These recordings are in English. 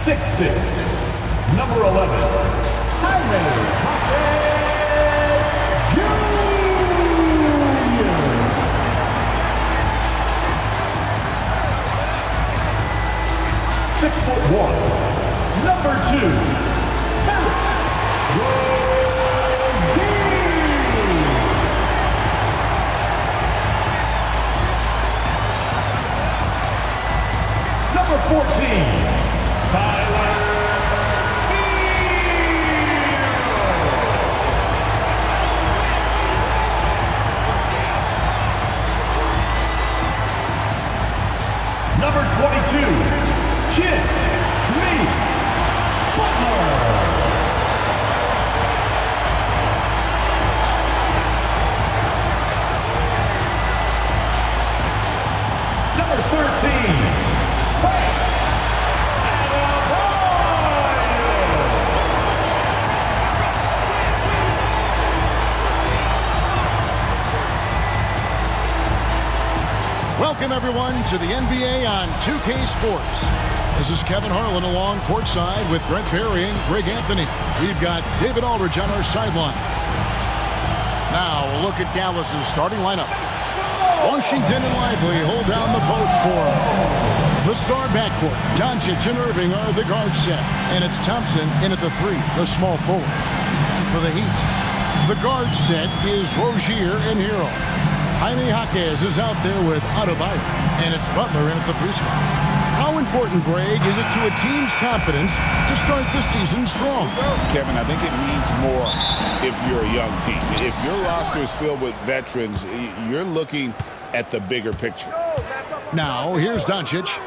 6'6", number 11, Jaime Jaquez Jr. 6'1", number 2, Terry Rozier. Number 14, Tyler Number 22, Chet Lee Butler. Number 13, Frank Welcome, everyone, to the NBA on 2K Sports. This is Kevin Harlan along courtside with Brent Barry and Greg Anthony. We've got David Aldridge on our sideline. Now, a look at Dallas's starting lineup. Washington and Lively hold down the post for the star backcourt. Doncic and Irving are the guard set. And it's Thompson in at the 3, the small forward. And for the Heat, the guard set is Rozier and Hero. Jaime Jaquez is out there with Adebayo, and it's Butler in at the 3 spot. How important, Greg, is it to a team's confidence to start the season strong? Kevin, I think it means more if you're a young team. If your roster is filled with veterans, you're looking at the bigger picture. Now, here's Doncic.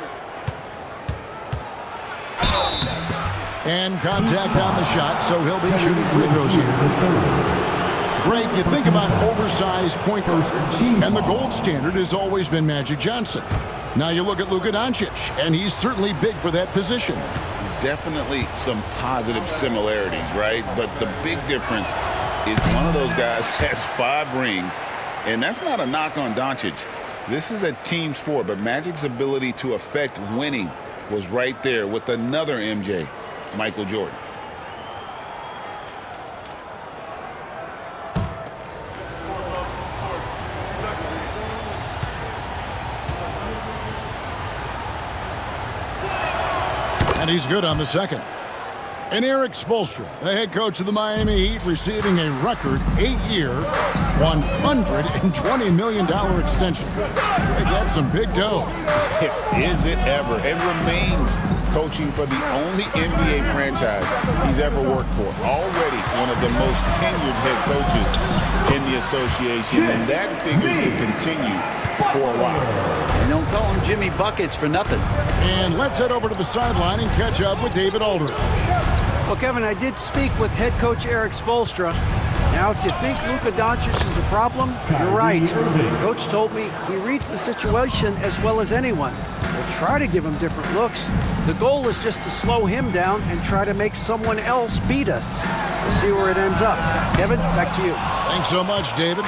And contact on the shot, so he'll be shooting free throws here. Greg, you think about oversized point guards, and the gold standard has always been Magic Johnson. Now you look at Luka Doncic, and he's certainly big for that position. Definitely some positive similarities, right? But the big difference is one of those guys has 5 rings, and that's not a knock on Doncic. This is a team sport, but Magic's ability to affect winning was right there with another MJ, Michael Jordan. And he's good on the second. And Eric Spoelstra, the head coach of the Miami Heat, receiving a record 8-year, $120 million extension. Greg, that's some big dough. Is it ever? And remains coaching for the only NBA franchise he's ever worked for. Already one of the most tenured head coaches in the association, and that figures to continue for a while. They don't call him Jimmy Buckets for nothing. And let's head over to the sideline and catch up with David Aldridge. Well, Kevin, I did speak with head coach Eric Spoelstra. Now, if you think Luka Doncic is a problem, you're right. Coach told me he reads the situation as well as anyone. We'll try to give him different looks. The goal is just to slow him down and try to make someone else beat us. We'll see where it ends up. Kevin, back to you. Thanks so much, David.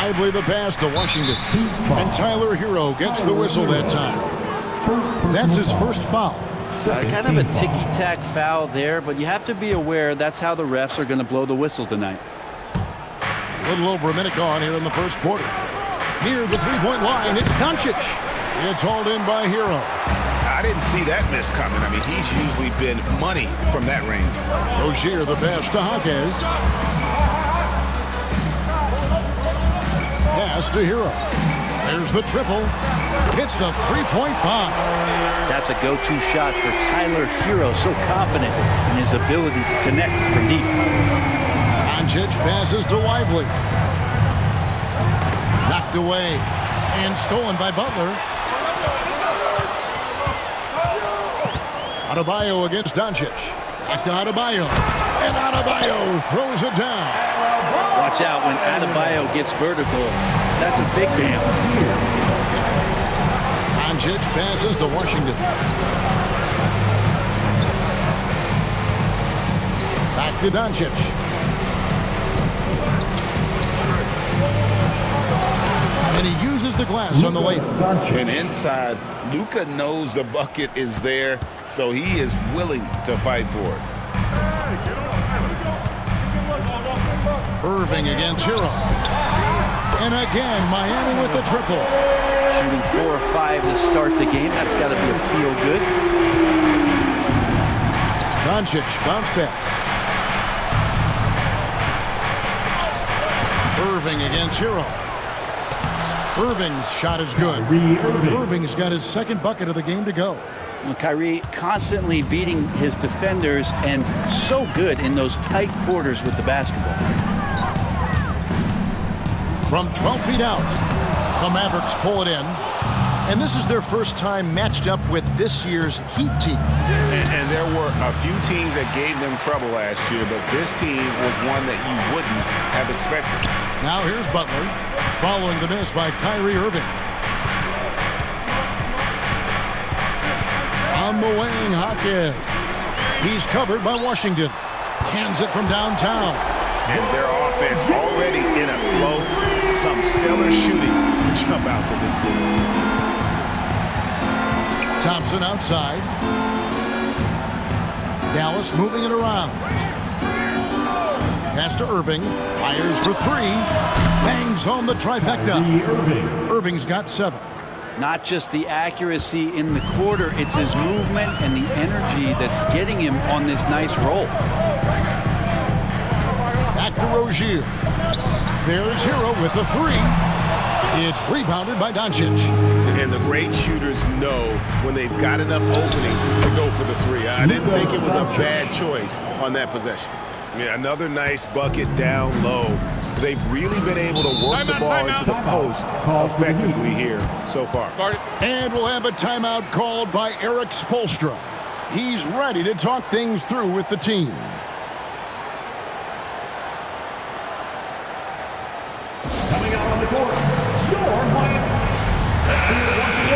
Lively the pass to Washington. And Tyler Hero gets the whistle that time. That's his first foul. Kind of a ticky-tack foul there, but you have to be aware that's how the refs are going to blow the whistle tonight. A little over a minute gone here in the first quarter. Near the three-point line, it's Doncic. It's hauled in by Hero. I didn't see that miss coming. I mean, he's usually been money from that range. Rozier the pass to Jaquez. Pass to Hero. There's the triple. Hits the three-point bomb. That's a go-to shot for Tyler Hero. So confident in his ability to connect from deep. Doncic passes to Lively. Knocked away and stolen by Butler. Adebayo against Doncic. Back to Adebayo. And Adebayo throws it down. Watch out when Adebayo gets vertical. That's a big bam. Doncic passes to Washington. Back to Doncic. And he uses raises the glass on the layup. And inside, Luka knows the bucket is there, so he is willing to fight for it. Irving against Hero. And again, Miami with the triple. Shooting 4 or 5 to start the game. That's got to be a feel-good. Doncic bounce pass. Irving against Hero. Irving's shot is good. Irving's got his second bucket of the game to go. Well, Kyrie constantly beating his defenders and so good in those tight quarters with the basketball. From 12 feet out, the Mavericks pull it in. And this is their first time matched up with this year's Heat team. And there were a few teams that gave them trouble last year, but this team was one that you wouldn't have expected. Now here's Butler, following the miss by Kyrie Irving. On the wing, Hawkins. He's covered by Washington. Cans it from downtown. And their offense already in a flow. Some stellar shooting to jump out to this dude. Thompson outside. Dallas moving it around. Pass to Irving. Fires for 3. Bangs home the trifecta. Irving's got 7. Not just the accuracy in the quarter, it's his movement and the energy that's getting him on this nice roll. Back to Rozier. There's Hero with the 3. It's rebounded by Doncic. And the great shooters know when they've got enough opening to go for the 3. I didn't think it was a bad choice on that possession. Yeah, another nice bucket down low. They've really been able to work the ball into the post effectively here so far. And we'll have a timeout called by Eric Spoelstra. He's ready to talk things through with the team. Coming out on the court, your Miami.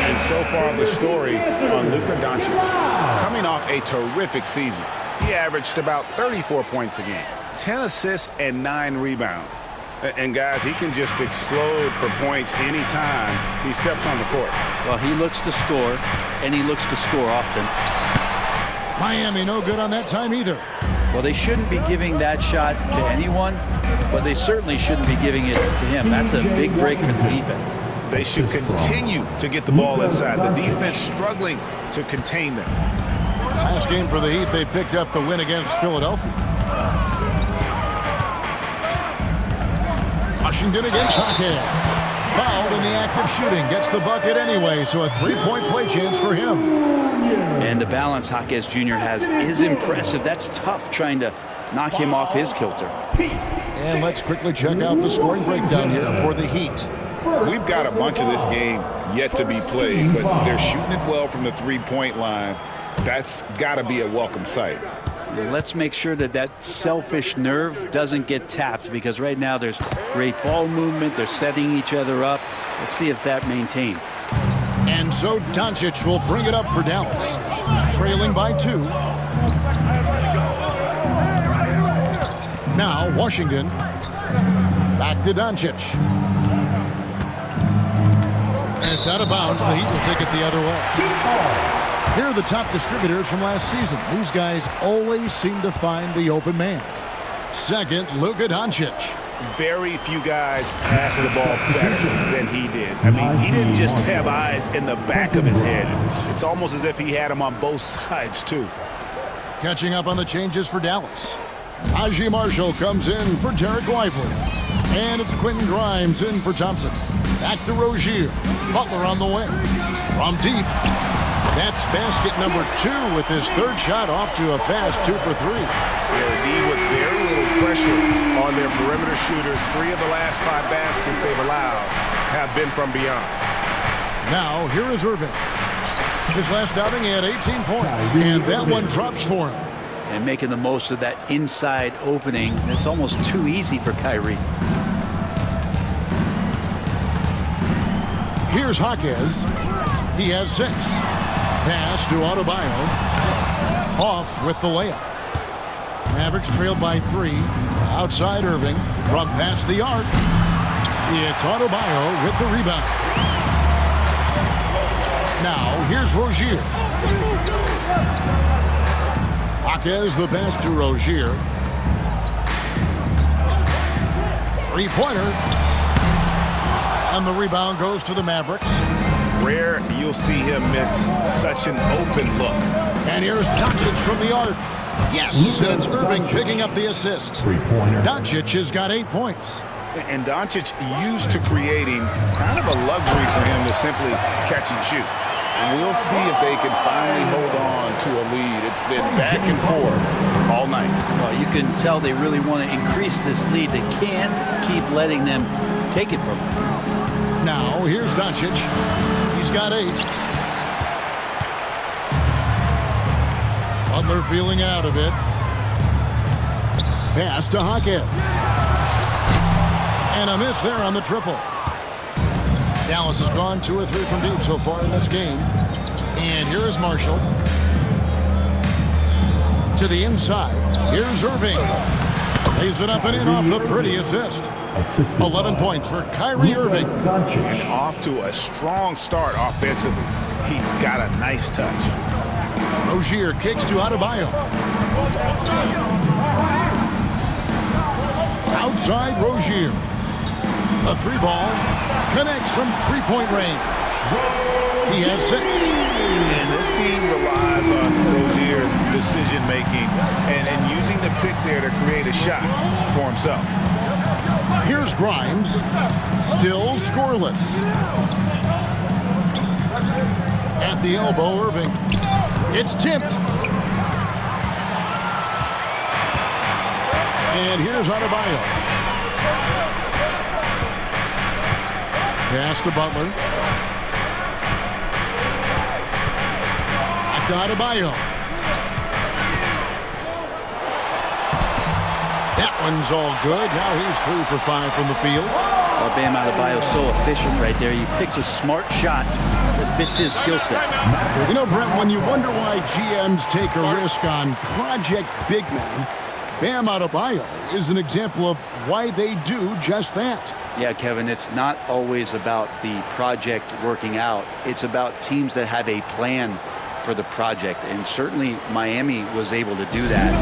And so far the story on Luka Doncic. Coming off a terrific season. He averaged about 34 points a game, 10 assists and 9 rebounds. And guys, he can just explode for points anytime he steps on the court. Well, he looks to score, and he looks to score often. Miami no good on that time either. Well, they shouldn't be giving that shot to anyone, but they certainly shouldn't be giving it to him. That's a big break for the defense. They should continue to get the ball inside. The defense struggling to contain them. Last game for the Heat, they picked up the win against Philadelphia. Washington against Hawkins. Fouled in the act of shooting. Gets the bucket anyway, so a 3-point play chance for him. And the balance Hawkins Jr. has is impressive. That's tough trying to knock him off his kilter. And let's quickly check out the scoring breakdown here for the Heat. We've got a bunch of this game yet to be played, but they're shooting it well from the three-point line. That's got to be a welcome sight. Let's make sure that that selfish nerve doesn't get tapped, because right now there's great ball movement. They're setting each other up. Let's see if that maintains. And so Doncic will bring it up for Dallas, trailing by 2. Now Washington back to Doncic. And it's out of bounds. The Heat will take it the other way. Here are the top distributors from last season. These guys always seem to find the open man. Second, Luka Doncic. Very few guys pass the ball better than he did. I mean, he didn't just have eyes in the back of his head. It's almost as if he had them on both sides, too. Catching up on the changes for Dallas. Najee Marshall comes in for Derek Lively. And it's Quentin Grimes in for Thompson. Back to Rozier. Butler on the wing. From deep. That's basket number 2 with his third shot off to a fast 2 for 3. They're deep with very little pressure on their perimeter shooters. 3 of the last 5 baskets they've allowed have been from beyond. Now, here is Irving. His last outing, he had 18 points, and that one drops for him. And making the most of that inside opening. It's almost too easy for Kyrie. Here's Hawkins. He has 6. Pass to Adebayo. Off with the layup. Mavericks trailed by 3. Outside Irving from past the arc. It's Adebayo with the rebound. Now, here's Rozier. Jaquez the pass to Rozier. Three-pointer. And the rebound goes to the Mavericks. Rare you'll see him miss such an open look. And here's Doncic from the arc. Yes, and it's Irving picking up the assist. Doncic has got 8 points. And Doncic used to creating kind of a luxury for him to simply catch and shoot. We'll see if they can finally hold on to a lead. It's been back and forth all night. Well, you can tell they really want to increase this lead. They can't keep letting them take it from them. Now, here's Doncic. He's got 8. Butler feeling out of it. Pass to Jaquez. And a miss there on the triple. Dallas has gone 2 or 3 from deep so far in this game. And here is Marshall. To the inside. Here's Irving. Lays it up and in off the pretty assist. 11 points for Kyrie Irving. And off to a strong start offensively. He's got a nice touch. Rozier kicks to Adebayo. Outside Rozier. A 3-ball. Connects from 3-point range. He has 6. And this team relies on Rozier's decision-making and using the pick there to create a shot for himself. Here's Grimes. Still scoreless. At the elbow, Irving. It's tipped. And here's Adebayo. Pass to Butler. Back to Adebayo. That one's all good. Now he's 3 for 5 from the field. Well, Bam Adebayo's so efficient right there. He picks a smart shot that fits his skill set. You know, Brent, when you wonder why GMs take a risk on project big men, Bam Adebayo is an example of why they do just that. Yeah, Kevin, it's not always about the project working out. It's about teams that have a plan for the project, and certainly Miami was able to do that.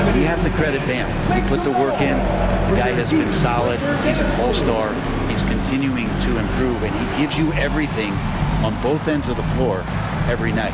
But you have to credit Bam. He put the work in. The guy has been solid. He's an all-star. He's continuing to improve, and he gives you everything on both ends of the floor every night.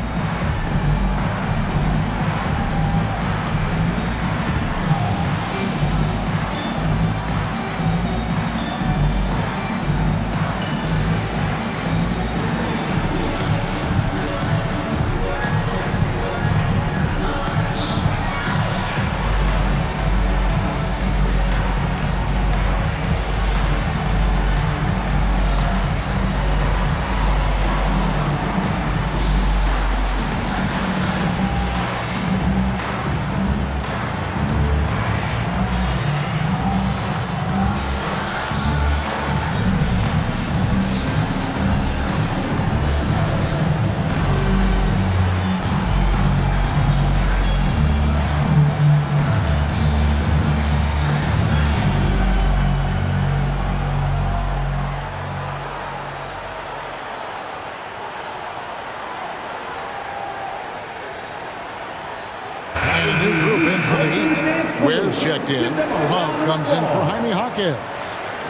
Ware's checked in. Love comes in for Jaime Jaquez.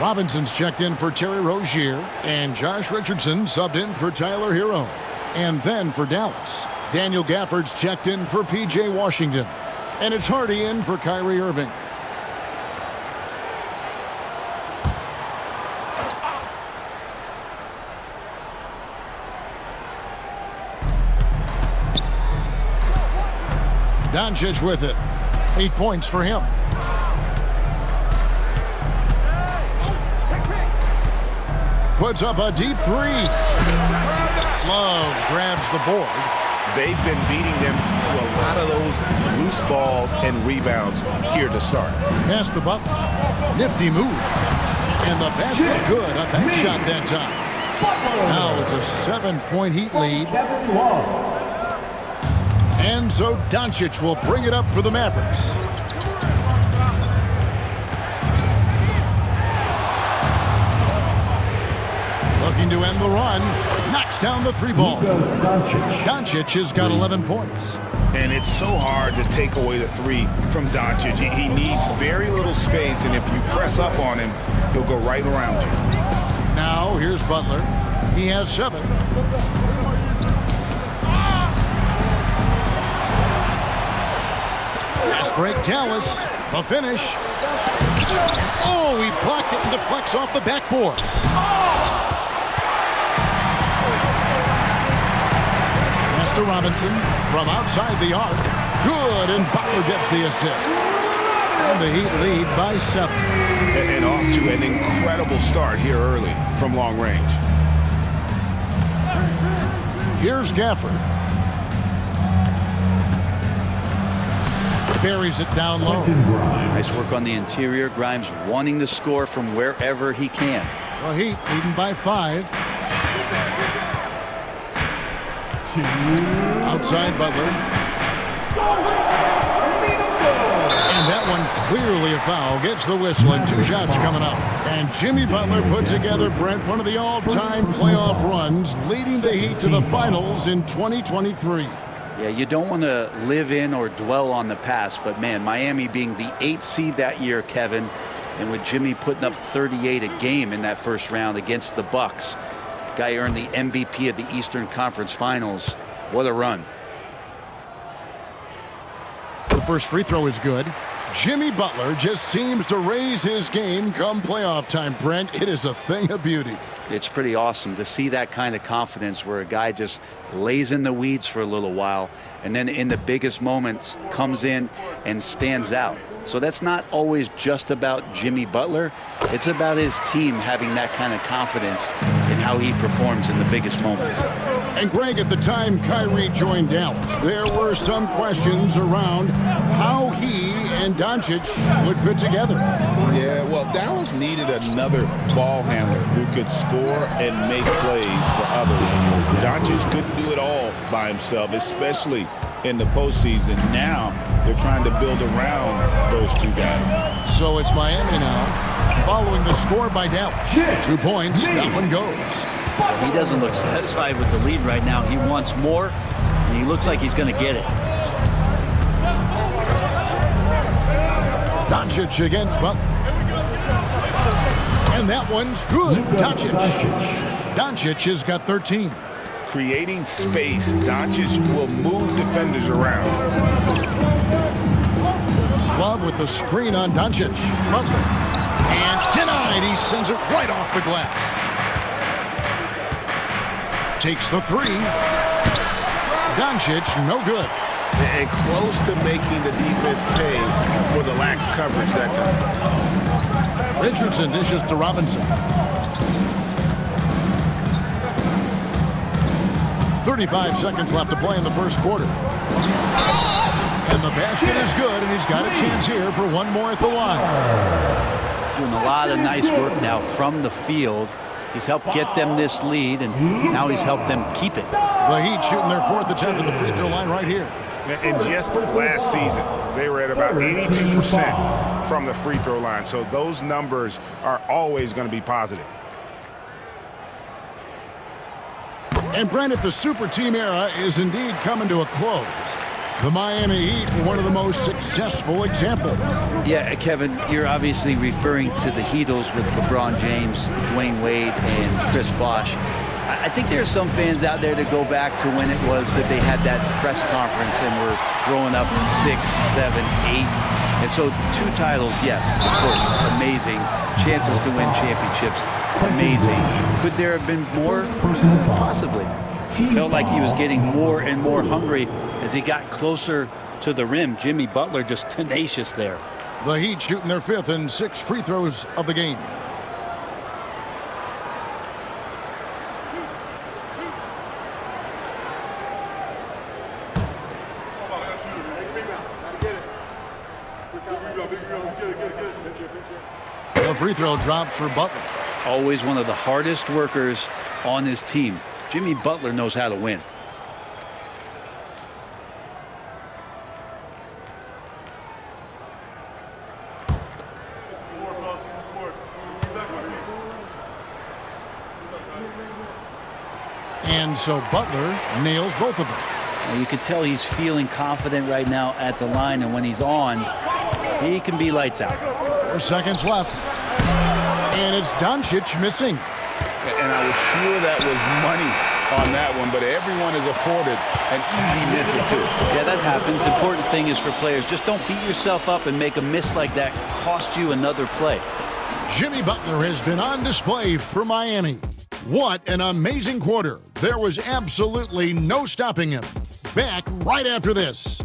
Robinson's checked in for Terry Rozier. And Josh Richardson subbed in for Tyler Hero. And then for Dallas, Daniel Gafford's checked in for P.J. Washington. And it's Hardy in for Kyrie Irving. Doncic with it. 8 points for him. Puts up a deep 3. Love grabs the board. They've been beating them to a lot of those loose balls and rebounds here to start. Pass to Butler. Nifty move. And the basket good. A back shot that time. Now it's a 7-point Heat lead. And so Doncic will bring it up for the Mavericks. Looking to end the run. Knocks down the three ball. Doncic has got 11 points. And it's so hard to take away the three from Doncic. He needs very little space, and if you press up on him, he'll go right around you. Now here's Butler. He has 7. Fast break, Dallas. The finish. Oh, he blocked it and deflects off the backboard. Pass to Robinson from outside the arc. Good, and Butler gets the assist. And the Heat lead by 7. And off to an incredible start here early from long range. Here's Gafford. Buries it down low. Nice work on the interior. Grimes wanting to score from wherever he can. The Heat leading by 5. Outside Butler. And that one clearly a foul. Gets the whistle and 2 shots coming up. And Jimmy Butler put together, Brent, one of the all-time playoff runs, leading the Heat to the finals in 2023. Yeah, you don't want to live in or dwell on the past, but man, Miami being the 8th seed that year, Kevin, and with Jimmy putting up 38 a game in that first round against the Bucks. Guy earned the MVP of the Eastern Conference Finals. What a run. The first free throw is good. Jimmy Butler just seems to raise his game come playoff time, Brent. It is a thing of beauty. It's pretty awesome to see that kind of confidence where a guy just lays in the weeds for a little while and then in the biggest moments comes in and stands out. So that's not always just about Jimmy Butler. It's about his team having that kind of confidence in how he performs in the biggest moments. And Greg, at the time Kyrie joined Dallas, there were some questions around how he and Doncic would fit together. Yeah, well, Dallas needed another ball handler who could score and make plays for others. Doncic couldn't do it all by himself, especially in the postseason. Now they're trying to build around those 2 guys. So it's Miami now, following the score by Dallas. 2 points, that one goes. He doesn't look satisfied with the lead right now. He wants more, and he looks like he's going to get it. Doncic against Butler. And that one's good. Doncic. Doncic has got 13. Creating space, Doncic will move defenders around. Love with the screen on Doncic. Butler. And denied. He sends it right off the glass. Takes the 3. Doncic, no good. And close to making the defense pay for the lax coverage that time. Richardson dishes to Robinson. 35 seconds left to play in the first quarter. And the basket is good, and he's got a chance here for one more at the line. Doing a lot of nice work now from the field. He's helped get them this lead, and now he's helped them keep it. The Heat shooting their 4th attempt at the free throw line right here. And just last season, they were at about 82% from the free throw line. So those numbers are always going to be positive. And Brent, the super team era is indeed coming to a close. The Miami Heat were one of the most successful examples. Yeah, Kevin, you're obviously referring to the Heatles with LeBron James, Dwayne Wade, and Chris Bosh. I think there are some fans out there that go back to when it was that they had that press conference and were throwing up 6, 7, 8. And so 2 titles, yes, of course, amazing. Chances to win championships, amazing. Could there have been more? Possibly. He felt like he was getting more and more hungry as he got closer to the rim. Jimmy Butler just tenacious there. The Heat shooting their 5th and 6th free throws of the game. The free throw drops for Butler. Always one of the hardest workers on his team. Jimmy Butler knows how to win. And so Butler nails both of them. You can tell he's feeling confident right now at the line, and when he's on, he can be lights out. 4 seconds left. And it's Doncic missing. And I was sure that was money on that one, but everyone is afforded an easy miss or two. Yeah, that happens. Important thing is for players, just don't beat yourself up and make a miss like that cost you another play. Jimmy Butler has been on display for Miami. What an amazing quarter. There was absolutely no stopping him. Back right after this.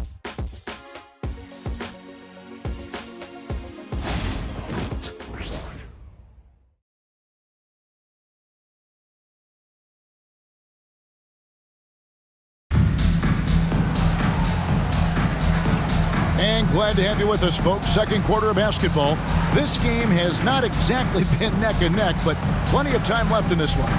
And glad to have you with us, folks. Second quarter of basketball. This game has not exactly been neck and neck, but plenty of time left in this one.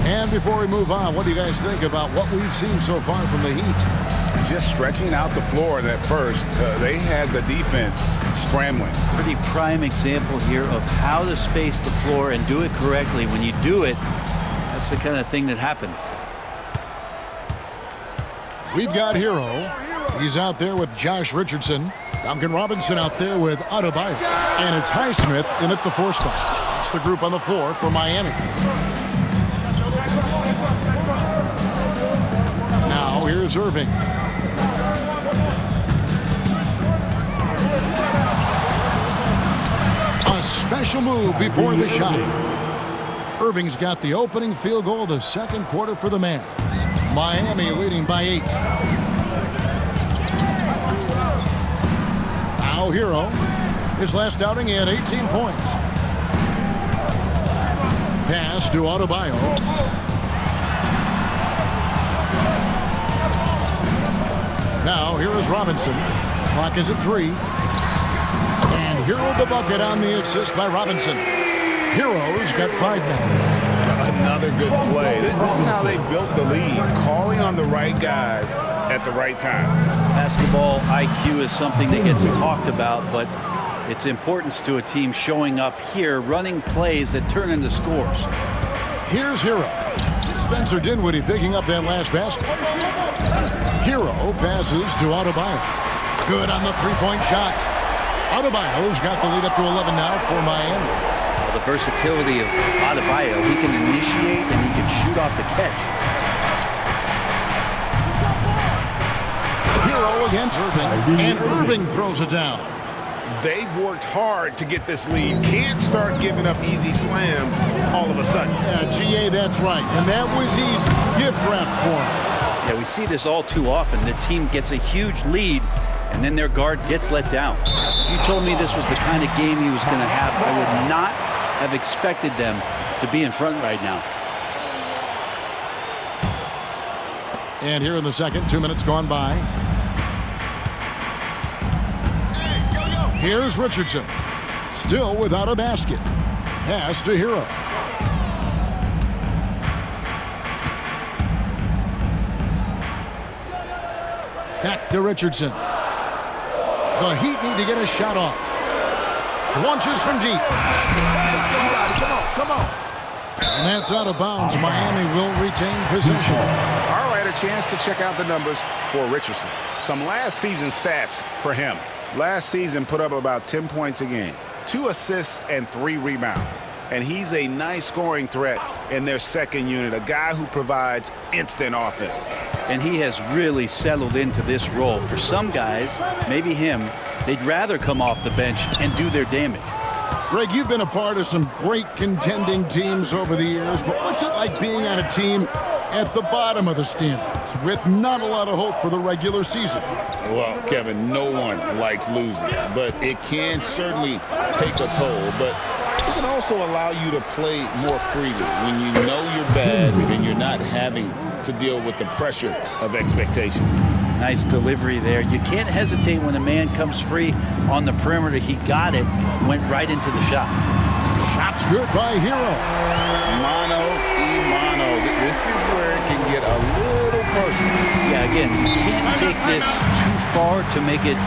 And before we move on, what do you guys think about what we've seen so far from the Heat? Just stretching out the floor in that first. They had the defense scrambling. Pretty prime example here of how to space the floor and do it correctly. When you do it, that's the kind of thing that happens. We've got Hero. He's out there with Josh Richardson. Duncan Robinson out there with Adebayo. And it's Highsmith in at the 4 spot. That's the group on the floor for Miami. Now here's Irving. A special move before the shot. Irving's got the opening field goal of the second quarter for the Mavs. Miami leading by 8. Now Hero. His last outing, he had 18 points. Pass to Adebayo. Now here is Robinson. Clock is at 3. And Hero the bucket on the assist by Robinson. Hero's got 5 now. Another good play. This is how they built the lead, calling on the right guys at the right time. Basketball IQ is something that gets talked about, but its importance to a team showing up here, running plays that turn into scores. Here's Hero. Spencer Dinwiddie picking up that last basket. Hero passes to Adebayo. Good on the three-point shot. Adebayo's got the lead up to 11 now for Miami. The versatility of Adebayo, he can initiate and he can shoot off the catch. Hero against Irving, and Irving throws it down. They've worked hard to get this lead. Can't start giving up easy slams all of a sudden. Yeah, GA, that's right. And that was easy. Gift wrap for him. Yeah, we see this all too often. The team gets a huge lead, and then their guard gets let down. If you told me this was the kind of game he was going to have, I would not have expected them to be in front right now. And here in the second, 2 minutes gone by. Here's Richardson. Still without a basket. Pass to Hero. Back to Richardson. The Heat need to get a shot off. Launches from deep. Come on. And that's out of bounds. Miami will retain possession. All right, a chance to check out the numbers for Richardson. Some last season stats for him. Last season put up about 10 points a game, 2 assists and 3 rebounds. And he's a nice scoring threat in their second unit, a guy who provides instant offense. And he has really settled into this role. For some guys, maybe him, they'd rather come off the bench and do their damage. Greg, you've been a part of some great contending teams over the years, but what's it like being on a team at the bottom of the standings with not a lot of hope for the regular season? Well, Kevin, no one likes losing, but it can certainly take a toll. But it can also allow you to play more freely when you know you're bad and you're not having to deal with the pressure of expectations. Nice delivery there. You can't hesitate when a man comes free on the perimeter. He got it, went right into the shot. Shot's good by Hero. Mano y mano. This is where it can get a little personal. Yeah, again, you can't take this too far to make it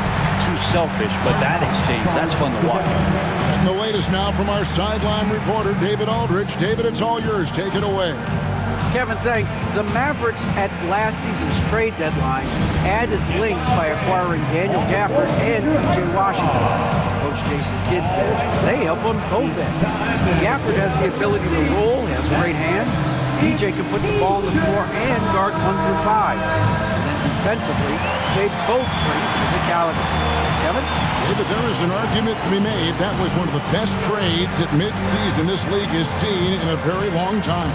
too selfish, but that exchange, that's fun to watch. And the latest now from our sideline reporter, David Aldridge. David, it's all yours. Take it away. Kevin, thanks. The Mavericks at last season's trade deadline added length by acquiring Daniel Gafford and P.J. Washington. Coach Jason Kidd says they help on both ends. Gafford has the ability to roll, has great hands. P.J. can put the ball on the floor and guard 1 through 5. And then defensively, they both bring physicality. Kevin? David, there is an argument to be made. That was one of the best trades at midseason this league has seen in a very long time.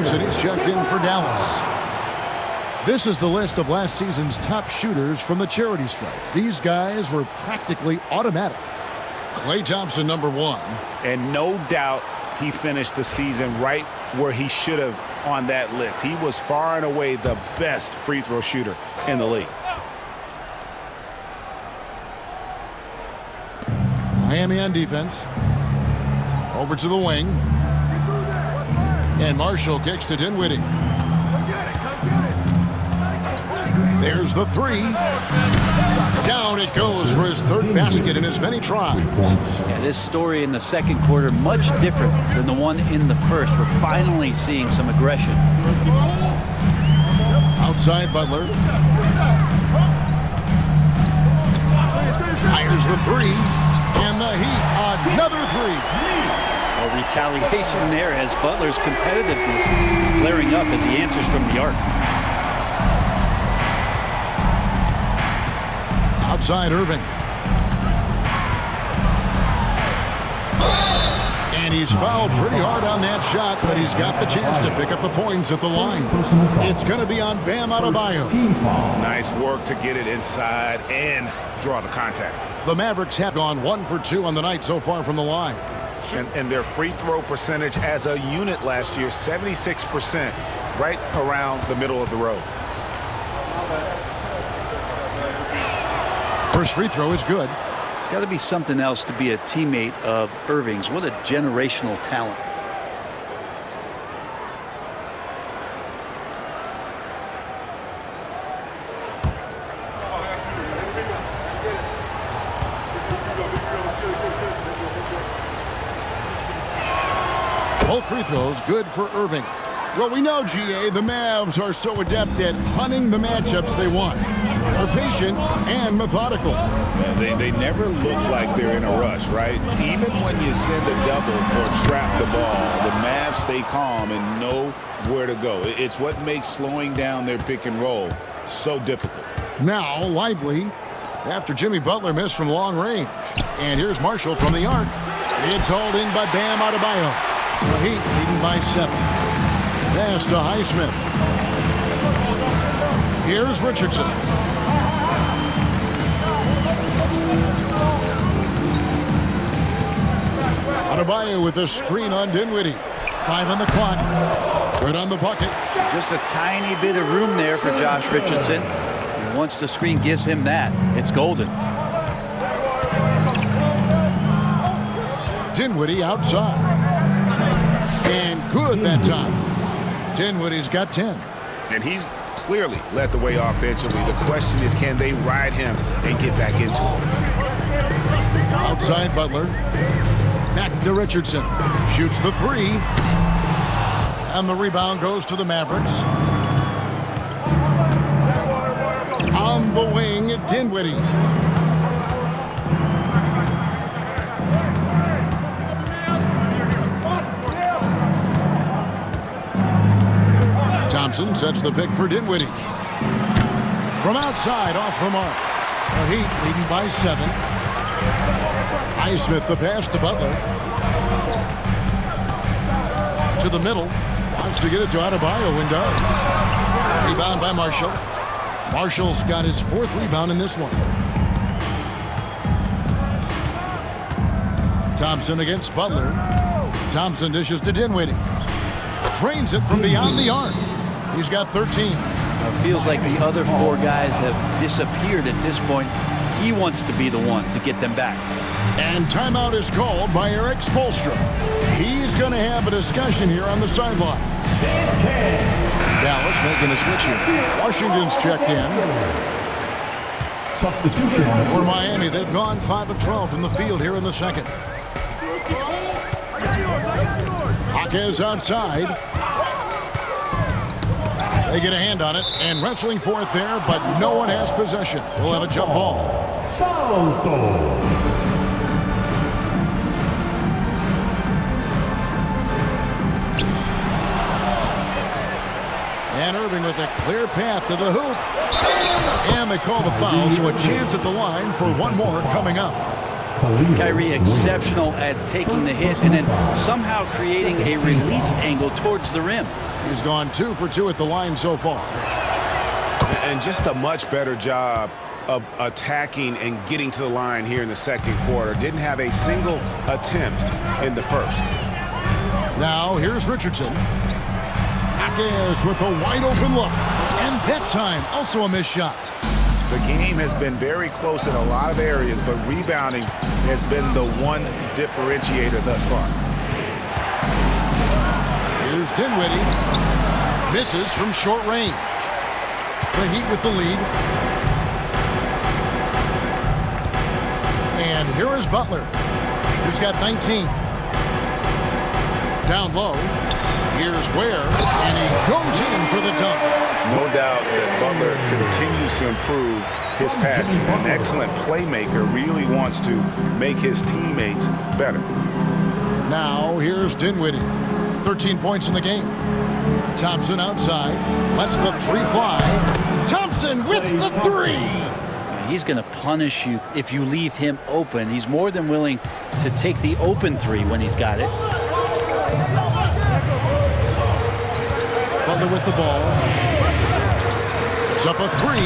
He's checked in for Dallas. This is the list of last season's top shooters from the charity stripe. These guys were practically automatic. Klay Thompson, number 1. And no doubt he finished the season right where he should have on that list. He was far and away the best free throw shooter in the league. Miami on defense. Over to the wing. And Marshall kicks to Dinwiddie. There's the 3. Down it goes for his 3rd basket in as many tries. Yeah, this story in the second quarter much different than the one in the first. We're finally seeing some aggression. Outside Butler. Fires the 3. And the Heat, another 3. Retaliation there as Butler's competitiveness flaring up as he answers from the arc. Outside Irving. And he's fouled pretty hard on that shot, but he's got the chance to pick up the points at the line. It's going to be on Bam Adebayo. Nice work to get it inside and draw the contact. The Mavericks have gone 1 for 2 on the night so far from the line. And their free throw percentage as a unit last year, 76%, right around the middle of the road. First free throw is good. It's got to be something else to be a teammate of Irving's. What a generational talent. Both free throws good for Irving. Well, we know, GA, the Mavs are so adept at hunting the matchups they want. They're patient and methodical. Yeah, they never look like they're in a rush, right? Even when you send a double or trap the ball, the Mavs stay calm and know where to go. It's what makes slowing down their pick and roll so difficult. Now, Lively, after Jimmy Butler missed from long range. And here's Marshall from the arc. It's hauled in by Bam Adebayo. The Heat leading by 7. Pass to Highsmith. Here's Richardson. Adebayo with a screen on Dinwiddie. 5 on the clock. Good on the bucket. Just a tiny bit of room there for Josh Richardson. And once the screen gives him that, it's golden. Dinwiddie outside. And good that time. Dinwiddie's got 10. And he's clearly led the way offensively. The question is, can they ride him and get back into it? Outside Butler. Back to Richardson. Shoots the 3. And the rebound goes to the Mavericks. On the wing, Dinwiddie. Thompson sets the pick for Dinwiddie. From outside, off the mark. The Heat leading by 7. Highsmith the pass to Butler. To the middle. Wants to get it to Adebayo and does. Rebound by Marshall. Marshall's got his 4th rebound in this one. Thompson against Butler. Thompson dishes to Dinwiddie. Drains it from beyond the arc. He's got 13. It feels like the other 4 guys have disappeared at this point. He wants to be the one to get them back. And timeout is called by Eric Spoelstra. He's going to have a discussion here on the sideline. Dallas making a switch here. Washington's checked in. Substitution. For Miami, they've gone 5 of 12 from the field here in the second. Jaquez outside. They get a hand on it and wrestling for it there, but no one has possession. We'll have a jump ball. Salto. And Irving with a clear path to the hoop. And they call the foul, so a chance at the line for one more coming up. Kyrie exceptional at taking the hit and then somehow creating a release angle towards the rim. He's gone 2 for 2 at the line so far. And just a much better job of attacking and getting to the line here in the second quarter. Didn't have a single attempt in the first. Now here's Richardson. Jaquez with a wide open look. And that time also a missed shot. The game has been very close in a lot of areas, but rebounding has been the one differentiator thus far. Here's Dinwiddie. Misses from short range. The Heat with the lead. And here is Butler. He's got 19. Down low. Here's Ware. And he goes in for the dunk. No doubt that Butler continues to improve his passing. An excellent playmaker, really wants to make his teammates better. Now here's Dinwiddie. 13 points in the game. Thompson outside. Lets the 3 fly. Thompson with the 3. He's going to punish you if you leave him open. He's more than willing to take the open 3 when he's got it. Butler with the ball. It's up a 3.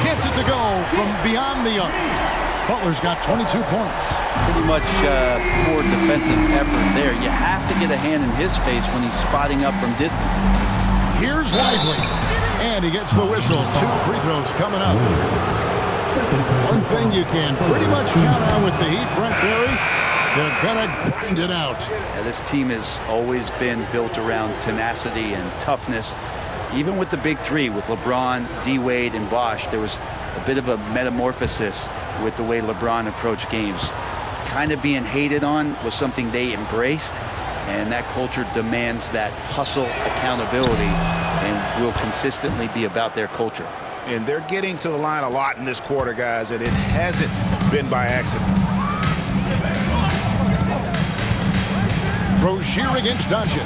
Gets it to go from beyond the arc. Butler's got 22 points. Pretty much poor defensive effort there. You have to get a hand in his face when he's spotting up from distance. Here's Lively. And he gets the whistle. 2 free throws coming up. One thing you can pretty much count on with the Heat, Brent Berry, they're going to grind it out. Yeah, this team has always been built around tenacity and toughness. Even with the big 3, with LeBron, D-Wade, and Bosh, there was a bit of a metamorphosis with the way LeBron approached games. Kind of being hated on was something they embraced, and that culture demands that hustle accountability and will consistently be about their culture. And they're getting to the line a lot in this quarter, guys, and it hasn't been by accident. Rozier against Doncic.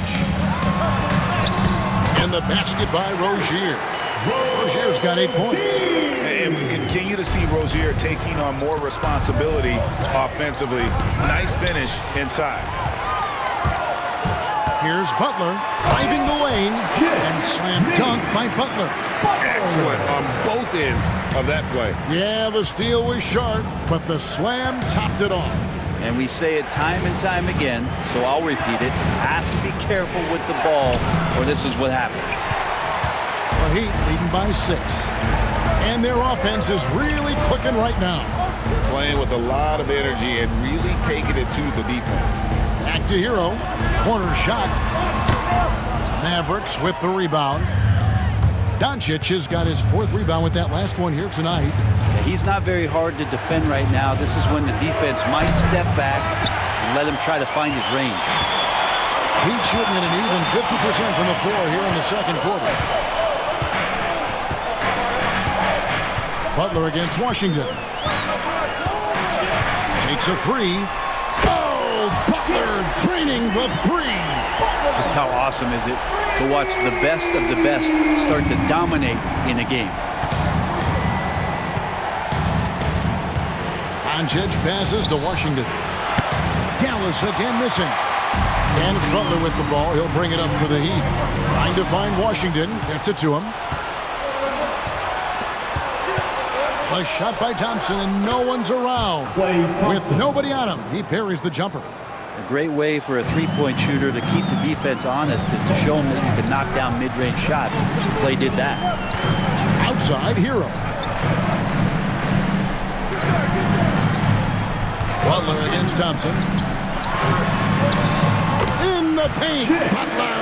And the basket by Rozier. Rozier's got 8 points. And we continue to see Rozier taking on more responsibility offensively. Nice finish inside. Here's Butler driving the lane and slam dunk by Butler. Excellent on both ends of that play. Yeah, the steal was sharp, but the slam topped it off. And we say it time and time again, so I'll repeat it. Have to be careful with the ball, or this is what happens. The Heat leading by 6. And their offense is really clicking right now. Playing with a lot of energy and really taking it to the defense. Back to Hero. Corner shot. Mavericks with the rebound. Doncic has got his 4th rebound with that last one here tonight. He's not very hard to defend right now. This is when the defense might step back and let him try to find his range. Heat shooting at an even 50% from the floor here in the second quarter. Butler against Washington. Takes a 3. Oh, Butler draining the 3. Just how awesome is it to watch the best of the best start to dominate in a game. Doncic passes to Washington. Dallas again missing. And it's Butler with the ball. He'll bring it up for the Heat. Trying to find Washington. Gets it to him. A shot by Thompson, and no one's around. With nobody on him, he buries the jumper. A great way for a three-point shooter to keep the defense honest is to show them that you can knock down mid-range shots. Clay did that. Outside Hero. Butler against Thompson. In the paint, Butler.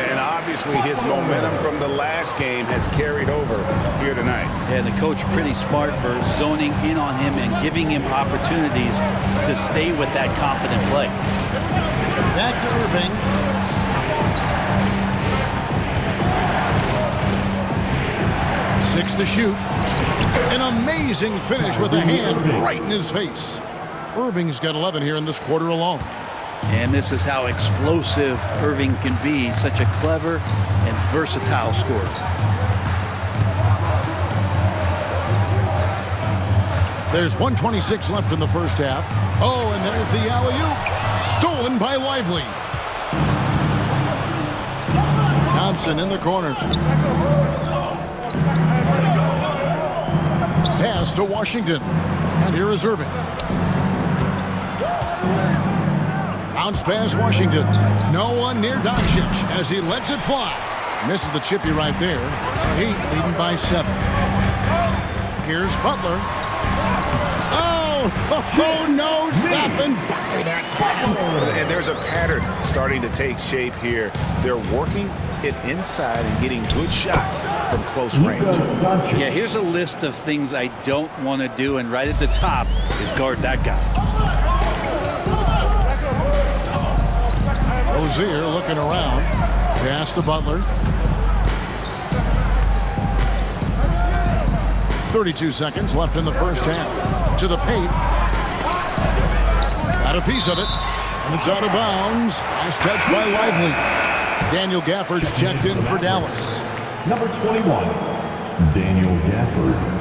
And obviously his momentum from the last game has carried over here tonight. And the coach pretty smart for zoning in on him and giving him opportunities to stay with that confident play. Back to Irving. Six to shoot. An amazing finish with a hand right in his face. Irving's got 11 here in this quarter alone. And this is how explosive Irving can be. Such a clever and versatile scorer. There's 1:26 left in the first half. Oh, and there's the alley-oop. Stolen by Lively. Thompson in the corner. Pass to Washington. And here is Irving. Bounce pass Washington. No one near Doncic as he lets it fly. Misses the chippy right there. Heat leading by 7. Here's Butler. Oh, no stopping by that time. And there's a pattern starting to take shape here. They're working it inside and getting good shots from close range. Yeah, here's a list of things I don't want to do, and right at the top is guard that guy. Rozier looking around. Pass to Butler. 32 seconds left in the first half. To the paint. Got a piece of it. And it's out of bounds. Nice touch by Lively. Daniel Gafford's checked in for Dallas. Number 21, Daniel Gafford.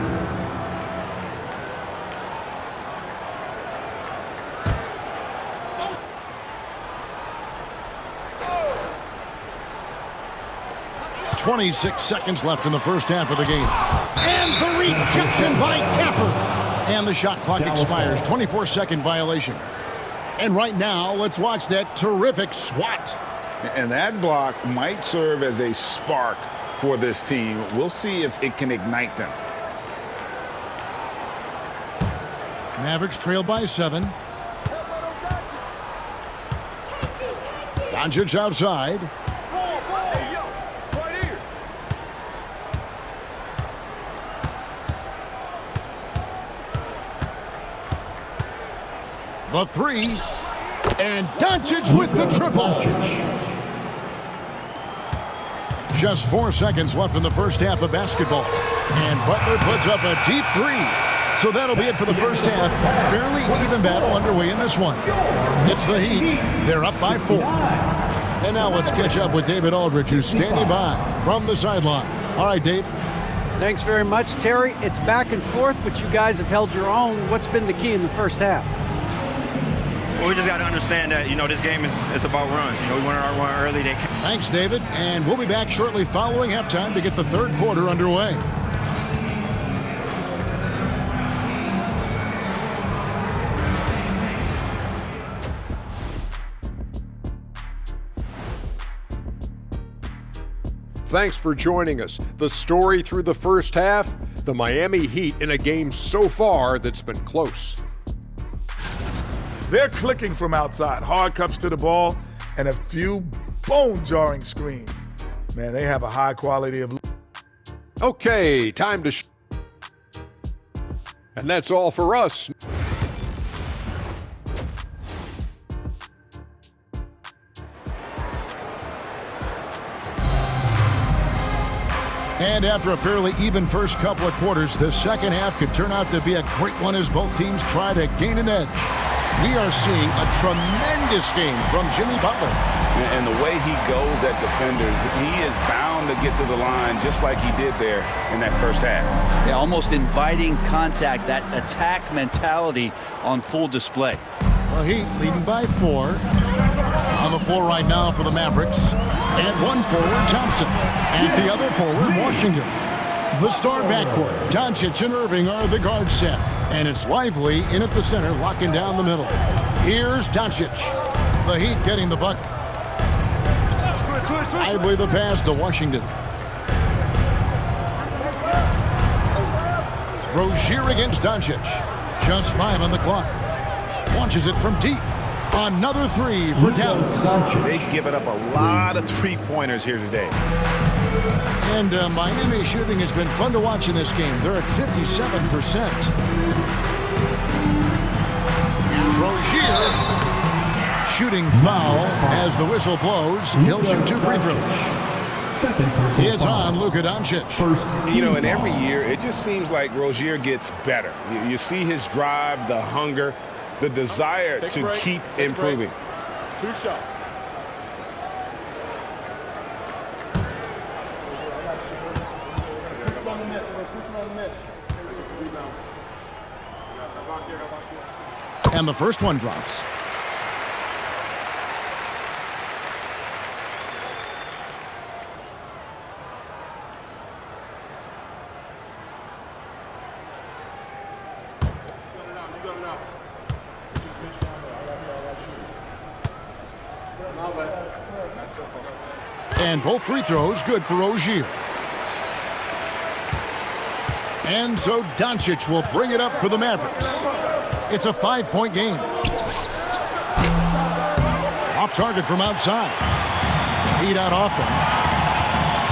.26 seconds left in the first half of the game. And the rejection by Gafford. And the shot clock expires. 24-second violation. And right now, let's watch that terrific swat. And that block might serve as a spark for this team. We'll see if it can ignite them. Mavericks trail by 7. Doncic outside. The 3. And Doncic with the triple. Just 4 seconds left in the first half of basketball. And Butler puts up a deep 3. So that'll be it for the first half. Fairly even battle underway in this one. It's the Heat. They're up by 4. And now let's catch up with David Aldridge, who's standing by from the sideline. All right, Dave. Thanks very much, Terry. It's back and forth, but you guys have held your own. What's been the key in the first half? Well, we just got to understand that, this game is about runs. We wanted our run early. Thanks, David. And we'll be back shortly following halftime to get the third quarter underway. Thanks for joining us. The story through the first half, the Miami Heat in a game so far that's been close. They're clicking from outside, hard cuts to the ball, and a few bone-jarring screens. Man, they have a high quality of... Okay, time to... And that's all for us. And after a fairly even first couple of quarters, the second half could turn out to be a great one as both teams try to gain an edge. We are seeing a tremendous game from Jimmy Butler. And the way he goes at defenders, he is bound to get to the line just like he did there in that first half. Yeah, almost inviting contact, that attack mentality on full display. Well, Heat leading by 4. On the floor right now for the Mavericks. And one forward, Thompson. And the other forward, Washington. The star backcourt, Doncic and Irving are the guard set. And it's Lively in at the center, locking down the middle. Here's Doncic. The Heat getting the bucket. Lively the pass to Washington. Rozier against Doncic. Just 5 on the clock. Launches it from deep. Another 3 for Dallas. They've given up a lot of three-pointers here today. And Miami shooting has been fun to watch in this game. They're at 57%. Here's Rozier. Shooting foul as the whistle blows. He'll shoot 2 free throws. It's on Luka Doncic. You know, and every year, it just seems like Rozier gets better. You see his drive, the hunger, the desire to keep improving. 2 shots. And the first one drops. And both free throws good for Rozier. And so Doncic will bring it up for the Mavericks. It's a 5-point game. Off target from outside. Heat out offense.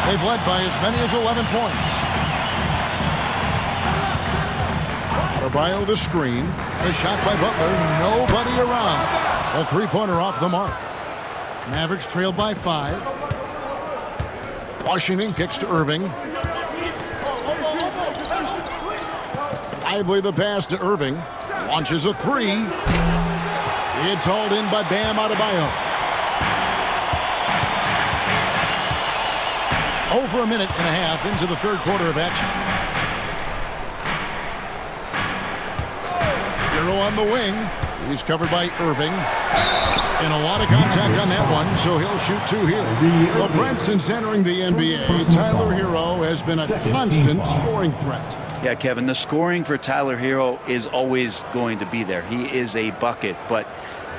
They've led by as many as 11 points. Adebayo the screen. The shot by Butler. Nobody around. A three-pointer off the mark. Mavericks trailed by 5. Washington kicks to Irving. Lively the pass to Irving. Launches a 3. It's hauled in by Bam Adebayo. Over a minute and a half into the third quarter of action. Hero on the wing. He's covered by Irving. And a lot of contact on that one, so he'll shoot 2 here. Well, Brent, since entering the NBA, Tyler Hero has been a constant scoring threat. Yeah, Kevin, the scoring for Tyler Hero is always going to be there. He is a bucket, but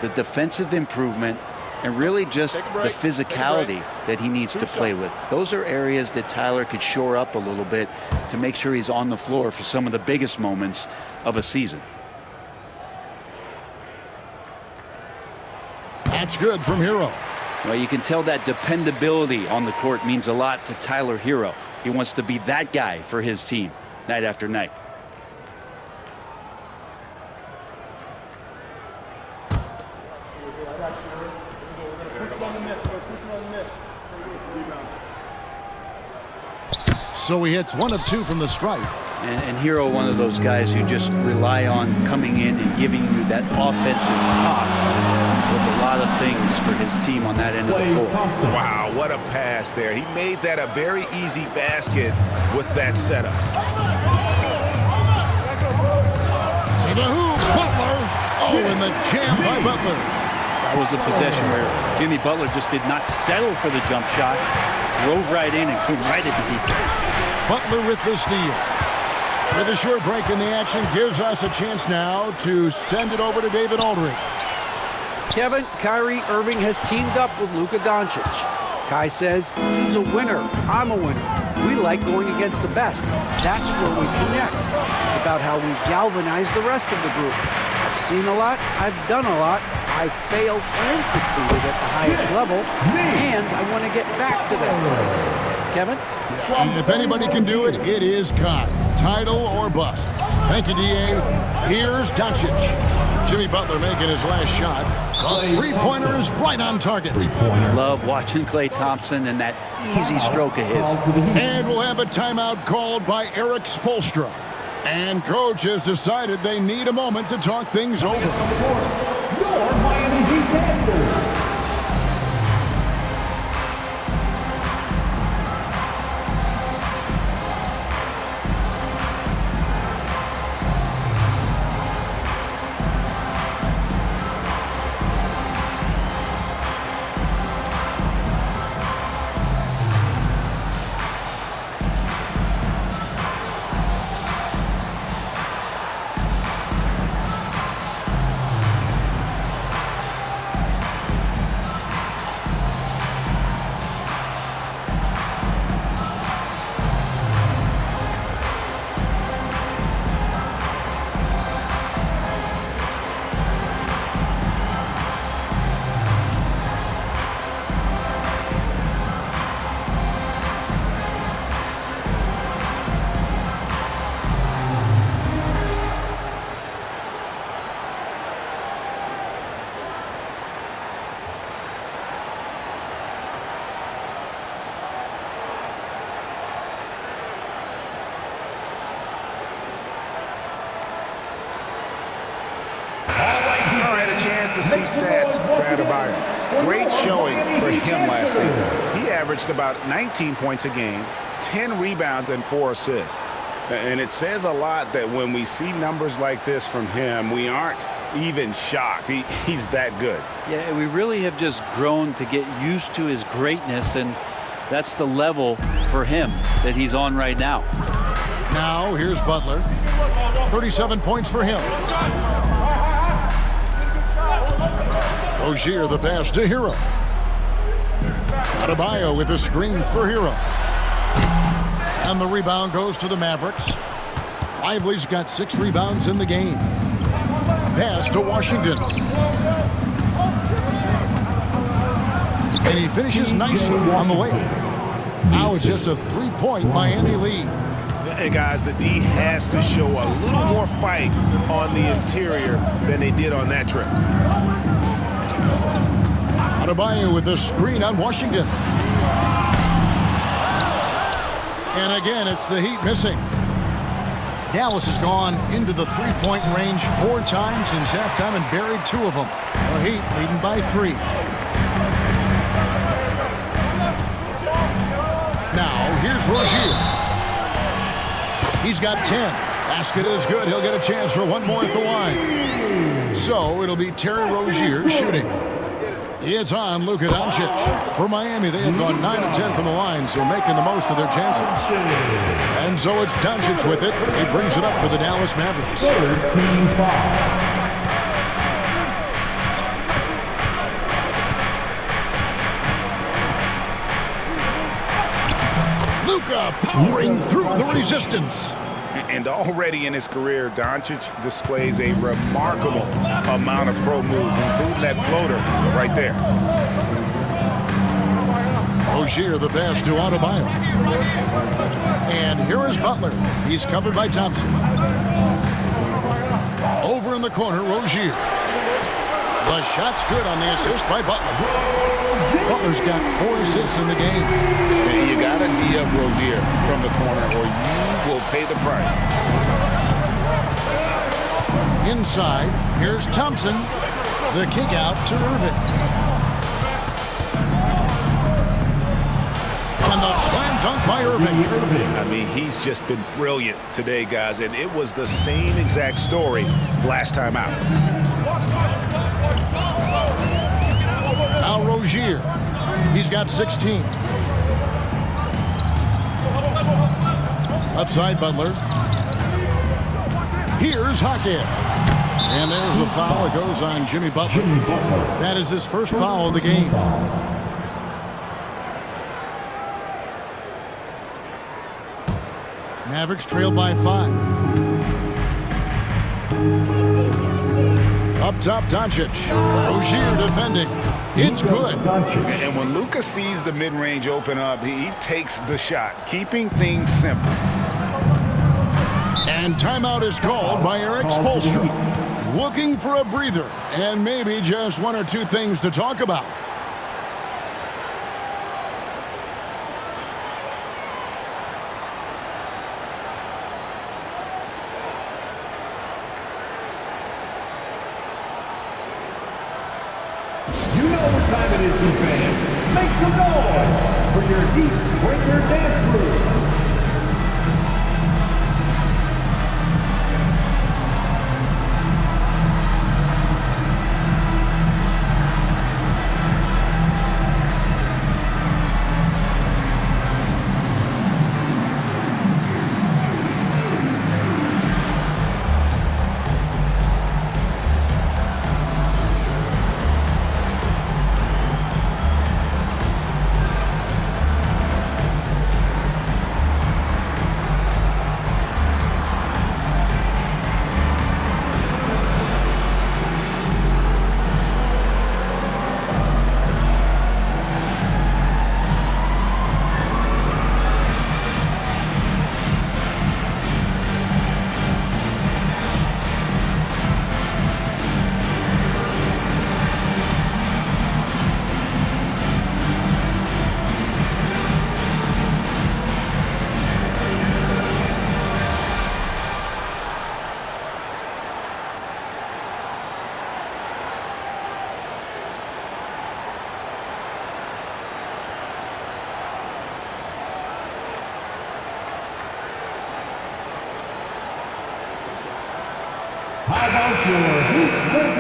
the defensive improvement and really just the physicality that he needs to play with. Those are areas that Tyler could shore up a little bit to make sure he's on the floor for some of the biggest moments of a season. That's good from Hero. Well, you can tell that dependability on the court means a lot to Tyler Hero. He wants to be that guy for his team night after night. So he hits 1 of 2 from the stripe. And Hero, one of those guys who just rely on coming in and giving you that offensive pop. Does a lot of things for his team on that end of the floor. Wow, what a pass there. He made that a very easy basket with that setup. To the hoop, Butler. Oh, and the jam by Butler. That was a possession where Jimmy Butler just did not settle for the jump shot. Drove right in and came right at the defense. Butler with the steal. With a short break in the action, gives us a chance now to send it over to David Aldridge. Kevin, Kyrie Irving has teamed up with Luka Doncic. Kai says he's a winner. I'm a winner. We like going against the best. That's where we connect. It's about how we galvanize the rest of the group. I've seen a lot. I've done a lot. I failed and succeeded at the highest level, and I want to get back to that place. Kevin? And if anybody can do it, it is Kai. Title or bust. Thank you, D.A. Here's Doncic. Jimmy Butler making his last shot. A three-pointer is right on target. Love watching Klay Thompson and that easy stroke of his. And we'll have a timeout called by Eric Spoelstra. And coach has decided they need a moment to talk things over. to see stats for Adebayo. Great showing for him last season. He averaged about 19 points a game, 10 rebounds, and 4 assists. And it says a lot that when we see numbers like this from him, we aren't even shocked. He's that good. Yeah, we really have just grown to get used to his greatness, and that's the level for him that he's on right now. Now, here's Butler. 37 points for him. Rozier the pass to Hero. Adebayo with a screen for Hero. And the rebound goes to the Mavericks. Lively's got 6 rebounds in the game. Pass to Washington. And he finishes nicely on the way. Now it's just a 3-point Miami lead. And guys, the D has to show a little more fight on the interior than they did on that trip. Adebayo with a screen on Washington. And again, it's the Heat missing. Dallas has gone into the 3-point range 4 times since halftime and buried 2 of them. The Heat leading by 3. Now, here's Rozier. He's got 10. Basket is good. He'll get a chance for 1 more at the line. So it'll be Terry Rozier shooting. It's on Luka Doncic. For Miami, they have gone 9 of 10 from the line, so making the most of their chances. And so it's Doncic with it. He brings it up for the Dallas Mavericks. 13-5. Luka powering through the resistance. And already in his career, Doncic displays a remarkable amount of pro moves, including that floater right there. Rozier the pass to Adebayo. And here is Butler. He's covered by Thompson. Over in the corner, Rozier. The shot's good on the assist by Butler. Butler's got 4 assists in the game. And you got to D-up Rozier from the corner or you will pay the price. Inside, here's Thompson. The kick out to Irving. And the slam dunk by Irving. I mean, he's just been brilliant today, guys, and it was the same exact story last time out. Now Rozier. He's got 16. Left side, Butler. Here's Hackett. And there's the foul. It goes on Jimmy Butler. That is his first foul of the game. Mavericks trail by 5. Up top, Doncic. Rozier defending. It's good. And when Luka sees the mid-range open up, he takes the shot, keeping things simple. And timeout is called by Eric Spoelstra. Looking for a breather and maybe just 1 or 2 things to talk about. Time it is, fans. Make some noise for your Heat Breaker Dance Crew.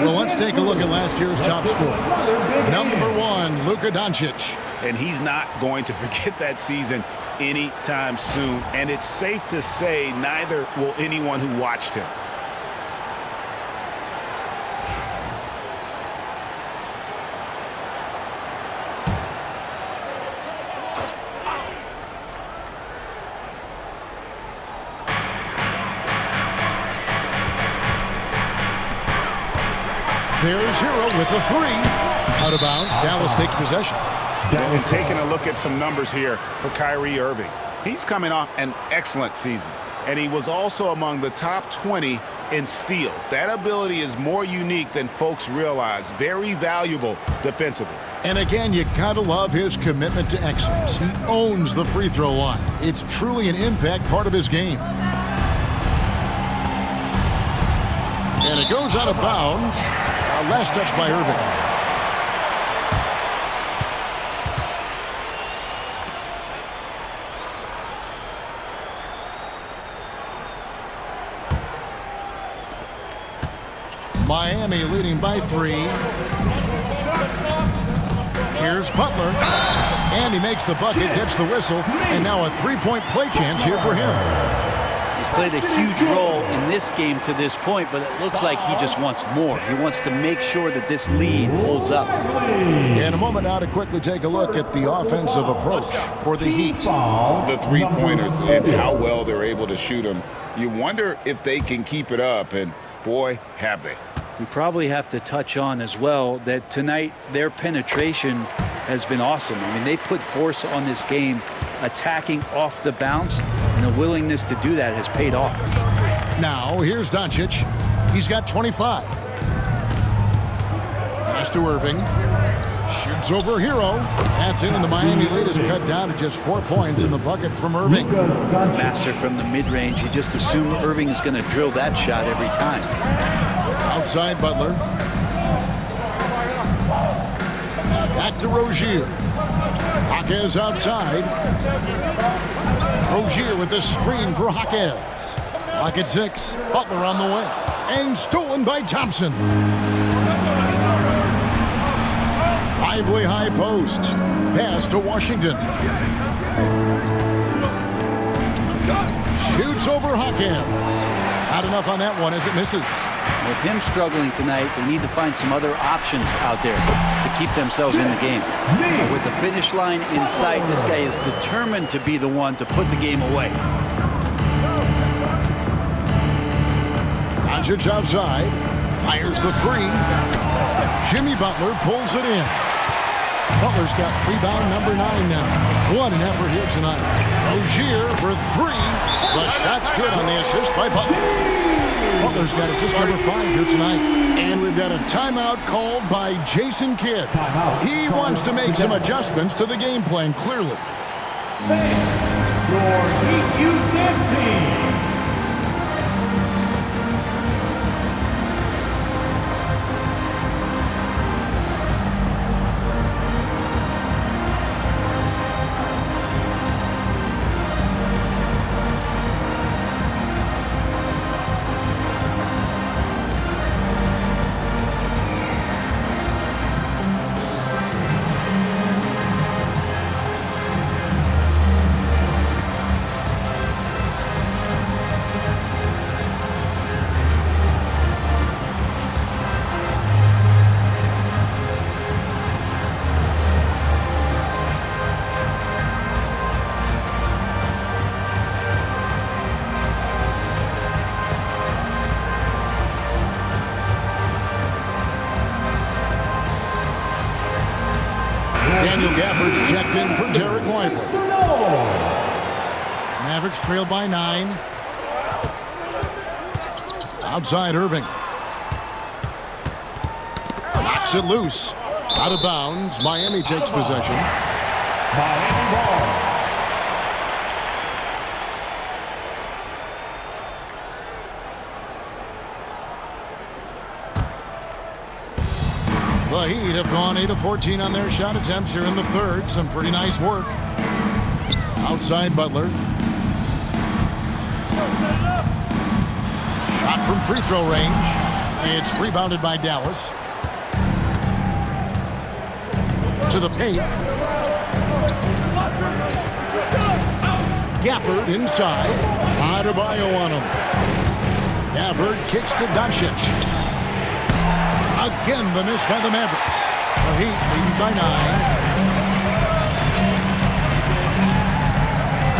Well, let's take a look at last year's top scorers. Number 1, Luka Doncic. And he's not going to forget that season anytime soon. And it's safe to say neither will anyone who watched him. There's Hero with the 3. Out of bounds. Dallas takes possession. And taking a look at some numbers here for Kyrie Irving. He's coming off an excellent season. And he was also among the top 20 in steals. That ability is more unique than folks realize. Very valuable defensively. And again, you gotta love his commitment to excellence. He owns the free throw line. It's truly an impact part of his game. And it goes out of bounds. Last touch by Irving. Miami leading by 3. Here's Butler. And he makes the bucket, gets the whistle, and now a 3-point play chance here for him. He's played a huge role in this game to this point, but it looks like he just wants more. He wants to make sure that this lead holds up. In a moment now to quickly take a look at the offensive approach for the Heat. The three-pointers and how well they're able to shoot them. You wonder if they can keep it up, and boy, have they. We probably have to touch on as well that tonight their penetration has been awesome. I mean, they put force on this game, attacking off the bounce, and the willingness to do that has paid off. Now, here's Doncic. He's got 25. Pass to Irving. Shoots over Hero. That's in, and the Miami lead is cut down to just 4 points in the bucket from Irving. Master from the mid-range. You just assume Irving is going to drill that shot every time. Outside Butler. Back to Rozier. Jaquez outside. Rozier with the screen for Jaquez. Lock at 6. Butler on the way. And stolen by Thompson. Lively high post. Pass to Washington. Shoots over Jaquez. Not enough on that one as it misses. With him struggling tonight, they need to find some other options out there to keep themselves in the game. With the finish line in sight, this guy is determined to be the one to put the game away. Doncic outside, fires the 3. Jimmy Butler pulls it in. Butler's got rebound number 9 now. What an effort here tonight. Rozier for 3. The shot's good on the assist by Butler. Butler's got assist number 5 here tonight. And we've got a timeout called by Jason Kidd. He wants to make some adjustments to the game plan, clearly. Thanks, your Heat Youth Dance Team. Daniel Gafford's checked in for Derek Lively. Mavericks trail by 9. Outside Irving. Knocks it loose. Out of bounds. Miami takes possession. Miami ball. The Heat have gone 8 of 14 on their shot attempts here in the third. Some pretty nice work. Outside Butler. Shot from free throw range. It's rebounded by Dallas. To the paint. Gafford inside. Adebayo on him. Gafford kicks to Doncic. Again, the miss by the Mavericks. The Heat leading by 9.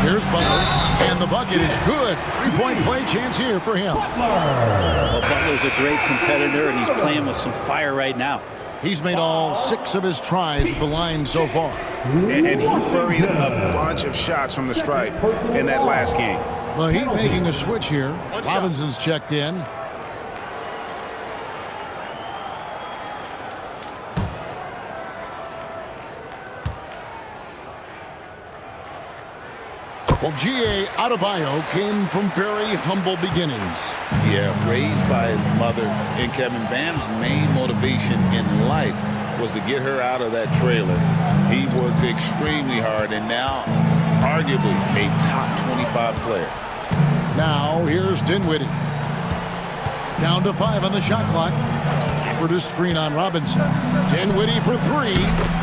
Here's Butler, and the bucket is good. Three-point play chance here for him. Well, Butler's a great competitor, and he's playing with some fire right now. He's made all 6 of his tries at the line so far. And he buried a bunch of shots from the stripe in that last game. The Heat making a switch here. Robinson's checked in. Well, G.A. Adebayo came from very humble beginnings. Yeah, raised by his mother. And Kevin, Bam's main motivation in life was to get her out of that trailer. He worked extremely hard and now arguably a top 25 player. Now here's Dinwiddie. Down to 5 on the shot clock. For the screen on Robinson. Dinwiddie for 3.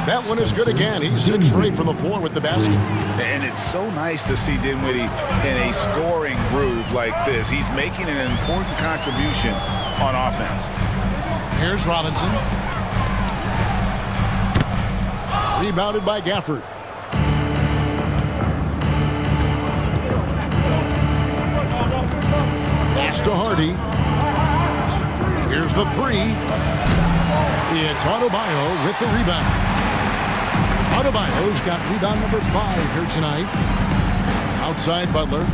That one is good again. He's 6 for 8 from the floor with the basket. And it's so nice to see Dinwiddie in a scoring groove like this. He's making an important contribution on offense. Here's Robinson. Rebounded by Gafford. Pass to Hardy. Here's the 3. It's Adebayo with the rebound. Adebayo's got rebound number 5 here tonight. Outside Butler.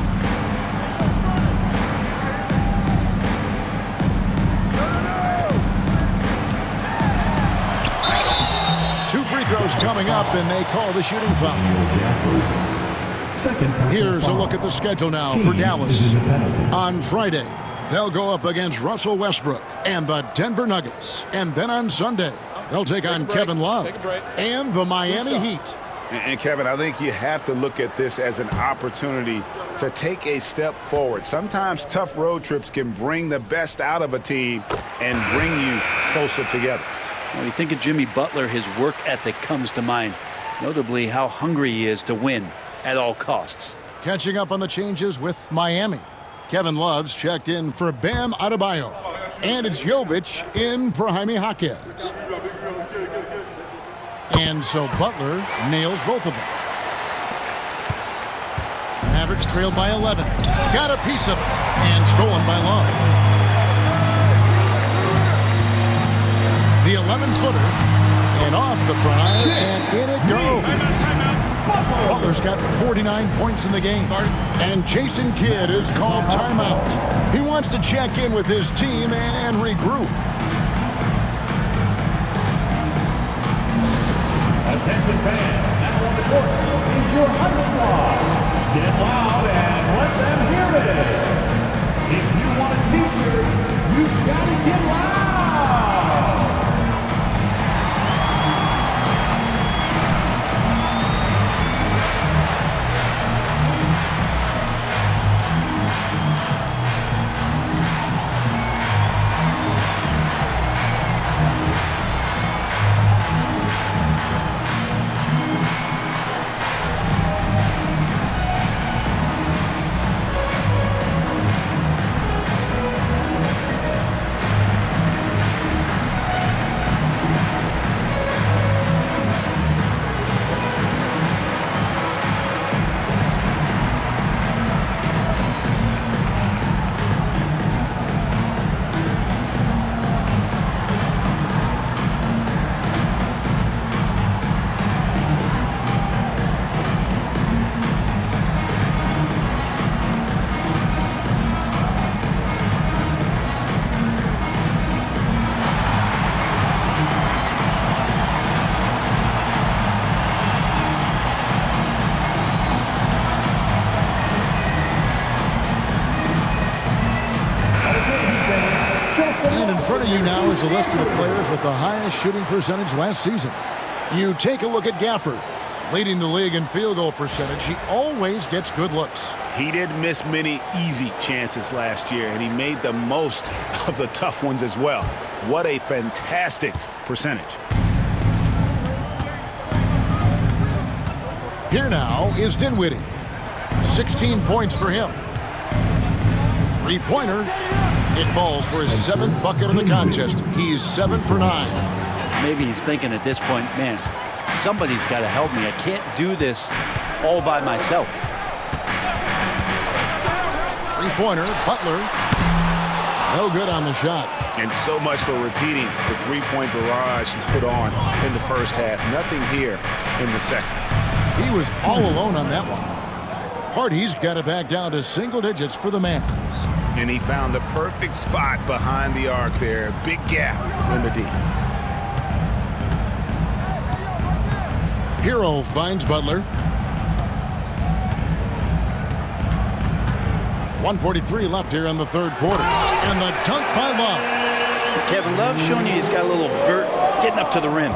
Two free throws coming up, and they call the shooting foul. Here's a look at the schedule now for Dallas. On Friday, they'll go up against Russell Westbrook and the Denver Nuggets. And then on Sunday, they'll take on Kevin Love and the Miami Heat. And Kevin, I think you have to look at this as an opportunity to take a step forward. Sometimes tough road trips can bring the best out of a team and bring you closer together. When you think of Jimmy Butler, his work ethic comes to mind. Notably, how hungry he is to win at all costs. Catching up on the changes with Miami. Kevin Love's checked in for Bam Adebayo. And it's Jovic in for Jaime Jaquez. And so Butler nails both of them. Mavericks trailed by 11. Got a piece of it. And stolen by Love. The 11-footer. And off the prize. And in it goes. Butler's got 49 points in the game. And Jason Kidd is called timeout. He wants to check in with his team and regroup. Attention fans, now on the court is your Hunt Squad. Get loud and let them hear it. If you want a t-shirt, you've got to get loud. Now is a list of the players with the highest shooting percentage last season. You take a look at Gafford. Leading the league in field goal percentage, he always gets good looks. He didn't miss many easy chances last year, and he made the most of the tough ones as well. What a fantastic percentage. Here now is Dinwiddie. 16 points for him. Three-pointer. It falls for his 7th bucket of the contest. He's 7 for 9. Maybe he's thinking at this point, man, somebody's got to help me. I can't do this all by myself. Three-pointer, Butler. No good on the shot. And so much for repeating the three-point barrage he put on in the first half. Nothing here in the second. He was all alone on that one. Hardy's got it back down to single digits for the Mavs. And he found the perfect spot behind the arc there. Big gap in the D. Hero finds Butler. 1:43 left here in the third quarter. And the dunk by Love. Kevin Love showing you he's got a little vert getting up to the rim.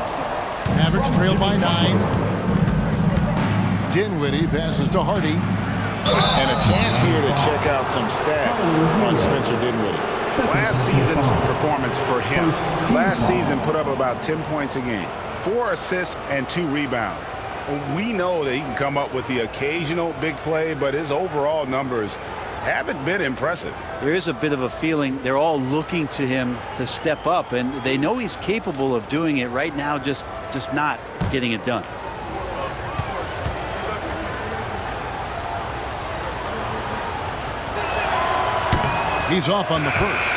Mavericks trail by 9. Dinwiddie passes to Hardy. And a chance here to check out some stats on Spencer Dinwiddie. Last season's performance for him. Last season put up about 10 points a game, 4 assists and 2 rebounds. We know that he can come up with the occasional big play, but his overall numbers haven't been impressive. There is a bit of a feeling they're all looking to him to step up, and they know he's capable of doing it right now, just not getting it done. He's off on the first.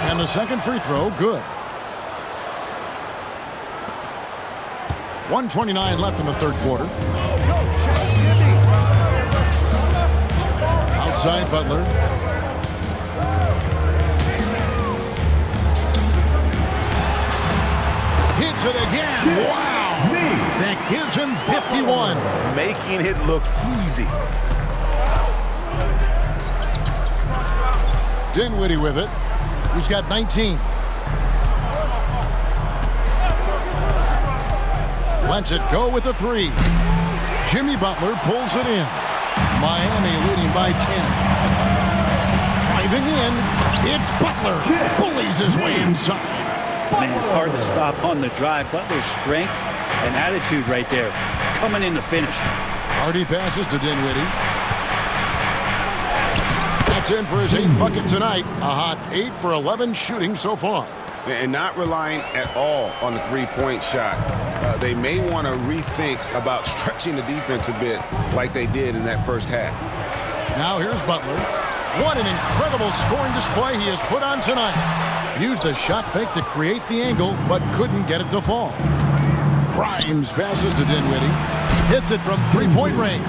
And the second free throw, good. 1:29 left in the third quarter. Outside Butler. Hits it again. Wow. That gives him 51. Making it look easy. Dinwiddie with it. He's got 19. Lets it go with the 3. Jimmy Butler pulls it in. Miami leading by 10. Driving in, it's Butler. Bullies his way inside. Man, it's hard to stop on the drive. Butler's strength and attitude right there, coming in to finish. Hardy passes to Dinwiddie. That's in for his 8th bucket tonight. A hot 8 for 11 shooting so far. And not relying at all on the three-point shot. They may want to rethink about stretching the defense a bit like they did in that first half. Now here's Butler. What an incredible scoring display he has put on tonight. Used the shot fake to create the angle, but couldn't get it to fall. Grimes passes to Dinwiddie. Hits it from three-point range.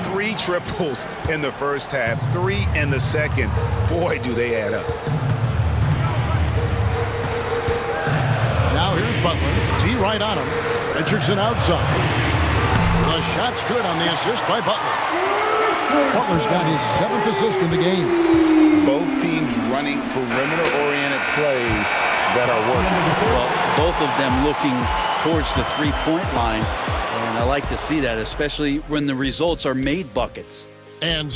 3 triples in the first half, 3 in the second. Boy, do they add up. Now here's Butler. D right on him. Richardson outside. The shot's good on the assist by Butler. Butler's got his 7th assist in the game. Both teams running perimeter-oriented plays that are working. Well, both of them looking towards the three-point line, and I like to see that, especially when the results are made buckets. And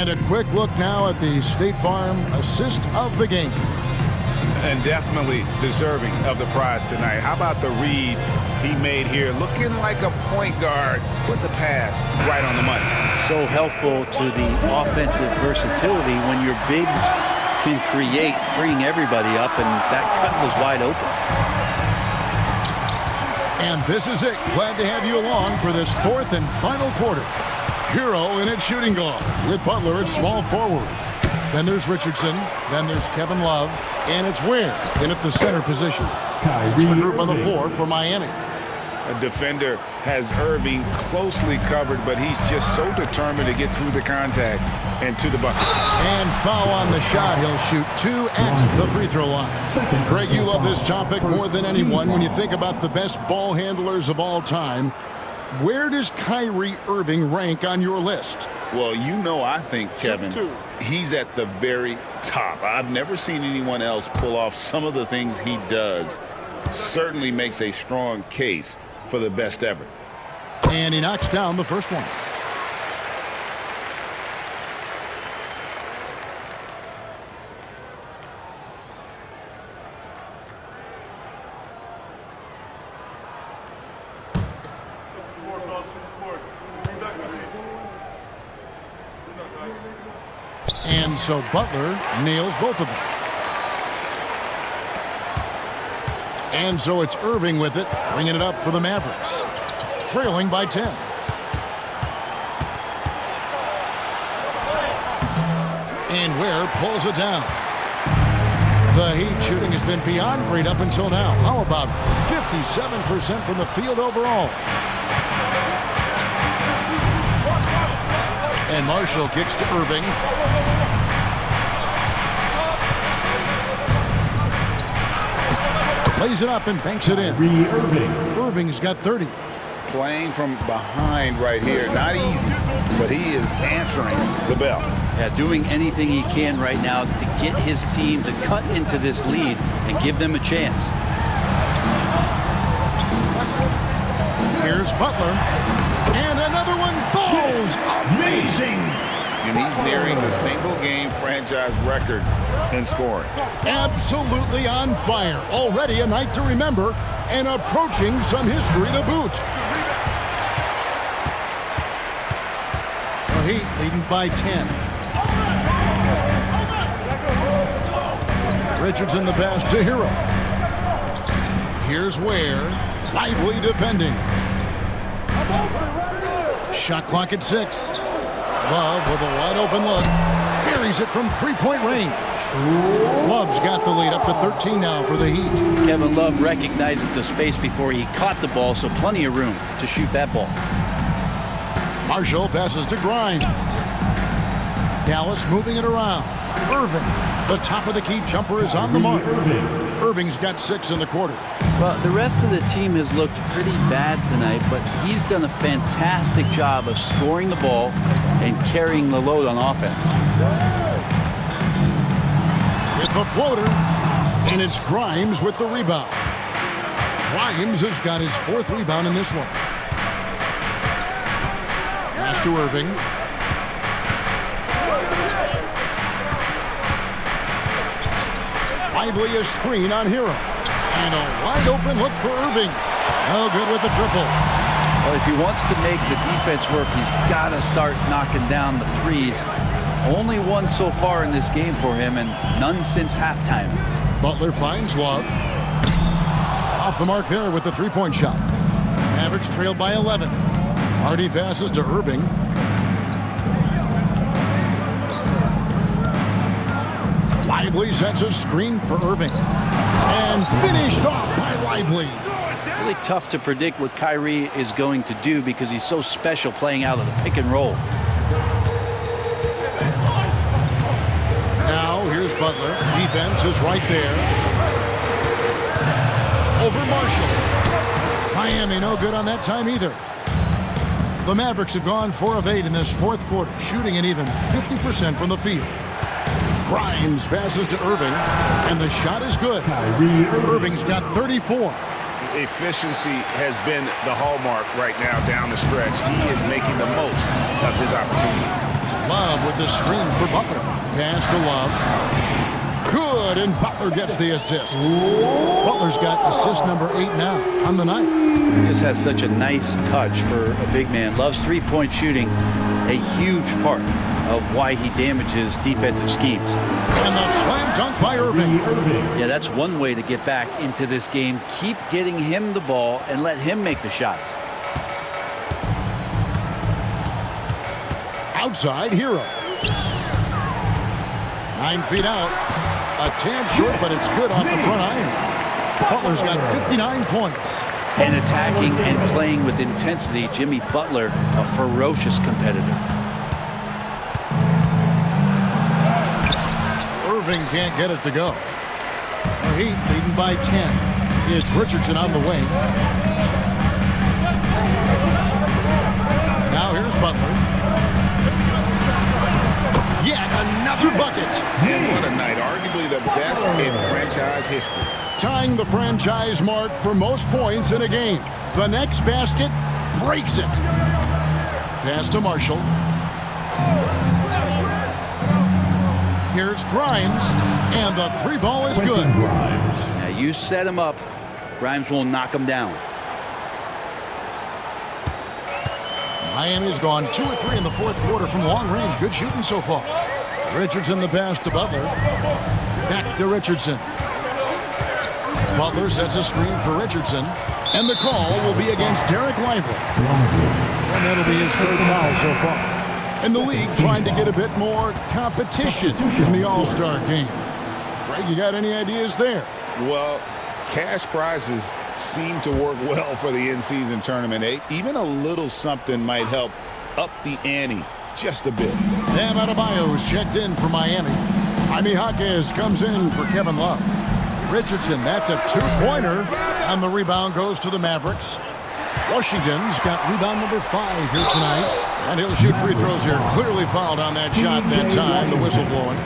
a quick look now at the State Farm assist of the game. And definitely deserving of the prize tonight. How about the read he made here? Looking like a point guard with the pass right on the money. So helpful to the offensive versatility when your bigs can create, freeing everybody up, and that cut was wide open. And this is it. Glad to have you along for this 4th and final quarter. Hero in at shooting guard with Butler at small forward. Then there's Richardson. Then there's Kevin Love. And it's Ware in at the center position. It's the group on the floor for Miami. A defender has Irving closely covered, but he's just so determined to get through the contact and to the bucket. And foul on the shot. He'll shoot 2 at the free throw line. Greg, you love this topic more than anyone. When you think about the best ball handlers of all time, where does Kyrie Irving rank on your list? Well, you know, I think, Kevin, he's at the very top. I've never seen anyone else pull off some of the things he does. Certainly makes a strong case for the best ever. And he knocks down the first one. And so Butler nails both of them. And so it's Irving with it, bringing it up for the Mavericks, trailing by 10. And Ware pulls it down. The Heat shooting has been beyond great up until now. How about 57% from the field overall? And Marshall kicks to Irving. Plays it up and banks it in. Irving's got 30. Playing from behind right here, not easy, but he is answering the bell. Yeah, doing anything he can right now to get his team to cut into this lead and give them a chance. Here's Butler. And another one falls. Amazing. And he's nearing the single-game franchise record in scoring. Absolutely on fire. Already a night to remember and approaching some history to boot. The Heat leading by 10. Richardson the pass to Hero. Here's Ware. Lively defending. Shot clock at 6. Love with a wide open look. Buries it from three-point range. Love's got the lead up to 13 now for the Heat. Kevin Love recognizes the space before he caught the ball, so plenty of room to shoot that ball. Marshall passes to Grimes. Dallas moving it around. Irving, the top of the key jumper, is on the mark. Irving's got 6 in the quarter. Well, the rest of the team has looked pretty bad tonight, but he's done a fantastic job of scoring the ball and carrying the load on offense. With the floater, and it's Grimes with the rebound. Grimes has got his 4th rebound in this one. Pass to Irving. Lively a screen on Hero. And a wide open look for Irving. No good with the triple. Well, if he wants to make the defense work, he's got to start knocking down the threes. Only one so far in this game for him, and none since halftime. Butler finds Love. Off the mark there with the three-point shot. Mavericks trailed by 11. Hardy passes to Irving. Lively sets a screen for Irving. And finished off by Lively. Really tough to predict what Kyrie is going to do because he's so special playing out of the pick and roll. Now here's Butler. Defense is right there. Over Marshall. Miami no good on that time either. The Mavericks have gone 4 of 8 in this 4th quarter, shooting at even 50% from the field. Grimes passes to Irving, and the shot is good. Irving's got 34. Efficiency has been the hallmark right now down the stretch. He is making the most of his opportunity. Love with the screen for Butler. Pass to Love. Good, and Butler gets the assist. Butler's got assist number 8 now on the night. He just has such a nice touch for a big man. Loves three-point shooting, a huge part of why he damages defensive schemes. And the slam dunk by Irving. Yeah, that's one way to get back into this game. Keep getting him the ball and let him make the shots. Outside, Hero. 9 feet out. A tad short, but it's good off the front iron. Butler's got 59 points. And attacking and playing with intensity, Jimmy Butler, a ferocious competitor. Irving can't get it to go. The Heat leading by 10. It's Richardson on the wing. Now here's Butler. Yet another bucket. And what a night. Arguably the best in franchise history. Tying the franchise mark for most points in a game. The next basket breaks it. Pass to Marshall. Here's Grimes, and the three ball is good. Now you set him up. Grimes will knock him down. Miami's gone 2 or 3 in the fourth quarter from long range. Good shooting so far. Richardson the pass to Butler. Back to Richardson. Butler sets a screen for Richardson. And the call will be against Derek Lively. And that'll be his third foul so far. And the league trying to get a bit more competition in the All-Star game. Greg, you got any ideas there? Well, cash prizes seem to work well for the in-season tournament. Even a little something might help up the ante just a bit. Bam Adebayo's checked in for Miami. Jaime Jaquez comes in for Kevin Love. Richardson, that's a two-pointer, and the rebound goes to the Mavericks. Washington's got rebound number 5 here tonight, and he'll shoot free throws here. Clearly fouled on that shot that time, the whistle blowing.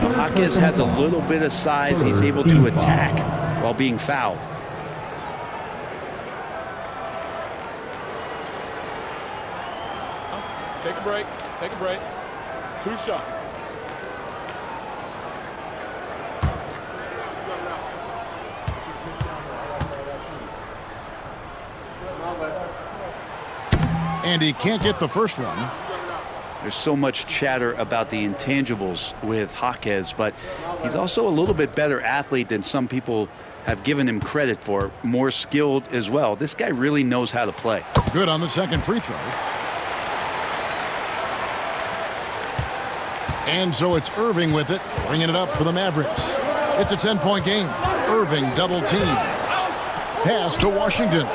Jaquez has a little bit of size. He's able to attack while being fouled. Take a break. Take a break. 2 shots. And he can't get the first one. There's so much chatter about the intangibles with Jaquez, but he's also a little bit better athlete than some people have given him credit for. More skilled as well. This guy really knows how to play. Good on the second free throw. And so it's Irving with it, bringing it up for the Mavericks. It's a 10-point game. Irving double team. Pass to Washington.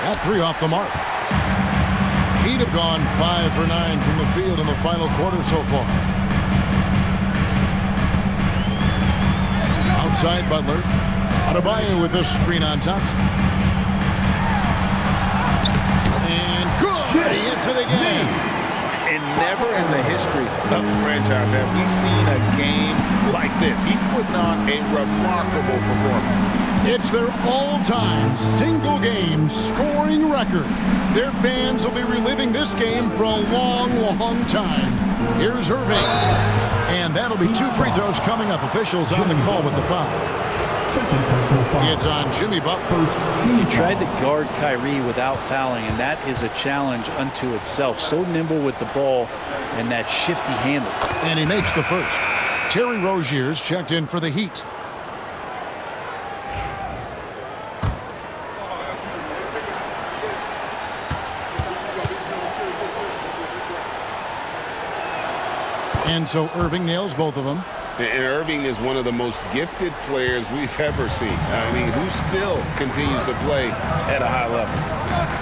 That 3 off the mark. He'd have gone 5 for 9 from the field in the final quarter so far. Outside Butler. Adebayo with the screen on Thompson. And good! He hits it again. And never in the history of the franchise have we seen a game like this. He's putting on a remarkable performance. It's their all-time single-game scoring record. Their fans will be reliving this game for a long, long time. Here's Irving. And that'll be 2 free throws coming up. Officials on the call with the foul. It's on Jimmy Butler. He tried to guard Kyrie without fouling, and that is a challenge unto itself. So nimble with the ball and that shifty handle. And he makes the first. Terry Rozier's checked in for the Heat. And so Irving nails both of them. And Irving is one of the most gifted players we've ever seen. I mean, who still continues to play at a high level.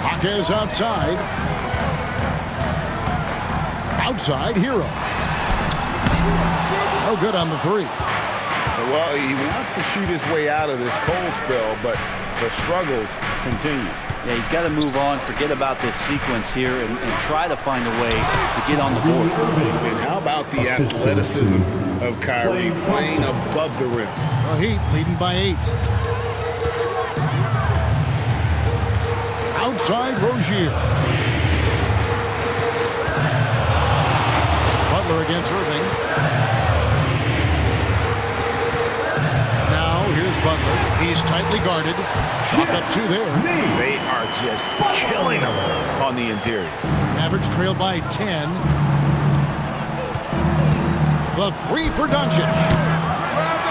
Jaquez outside. Outside, Hero. No good on the 3. Well, he wants to shoot his way out of this cold spell, but the struggles continue. Yeah, he's got to move on, forget about this sequence here, and try to find a way to get on the board. And how about the athleticism of Kyrie playing above the rim? The Heat leading by 8. Outside Rozier. Butler against Irving. Now here's Butler. He's tightly guarded. Shot up 2 there. They are just killing him on the interior. Mavericks trail by 10. The 3 for Doncic.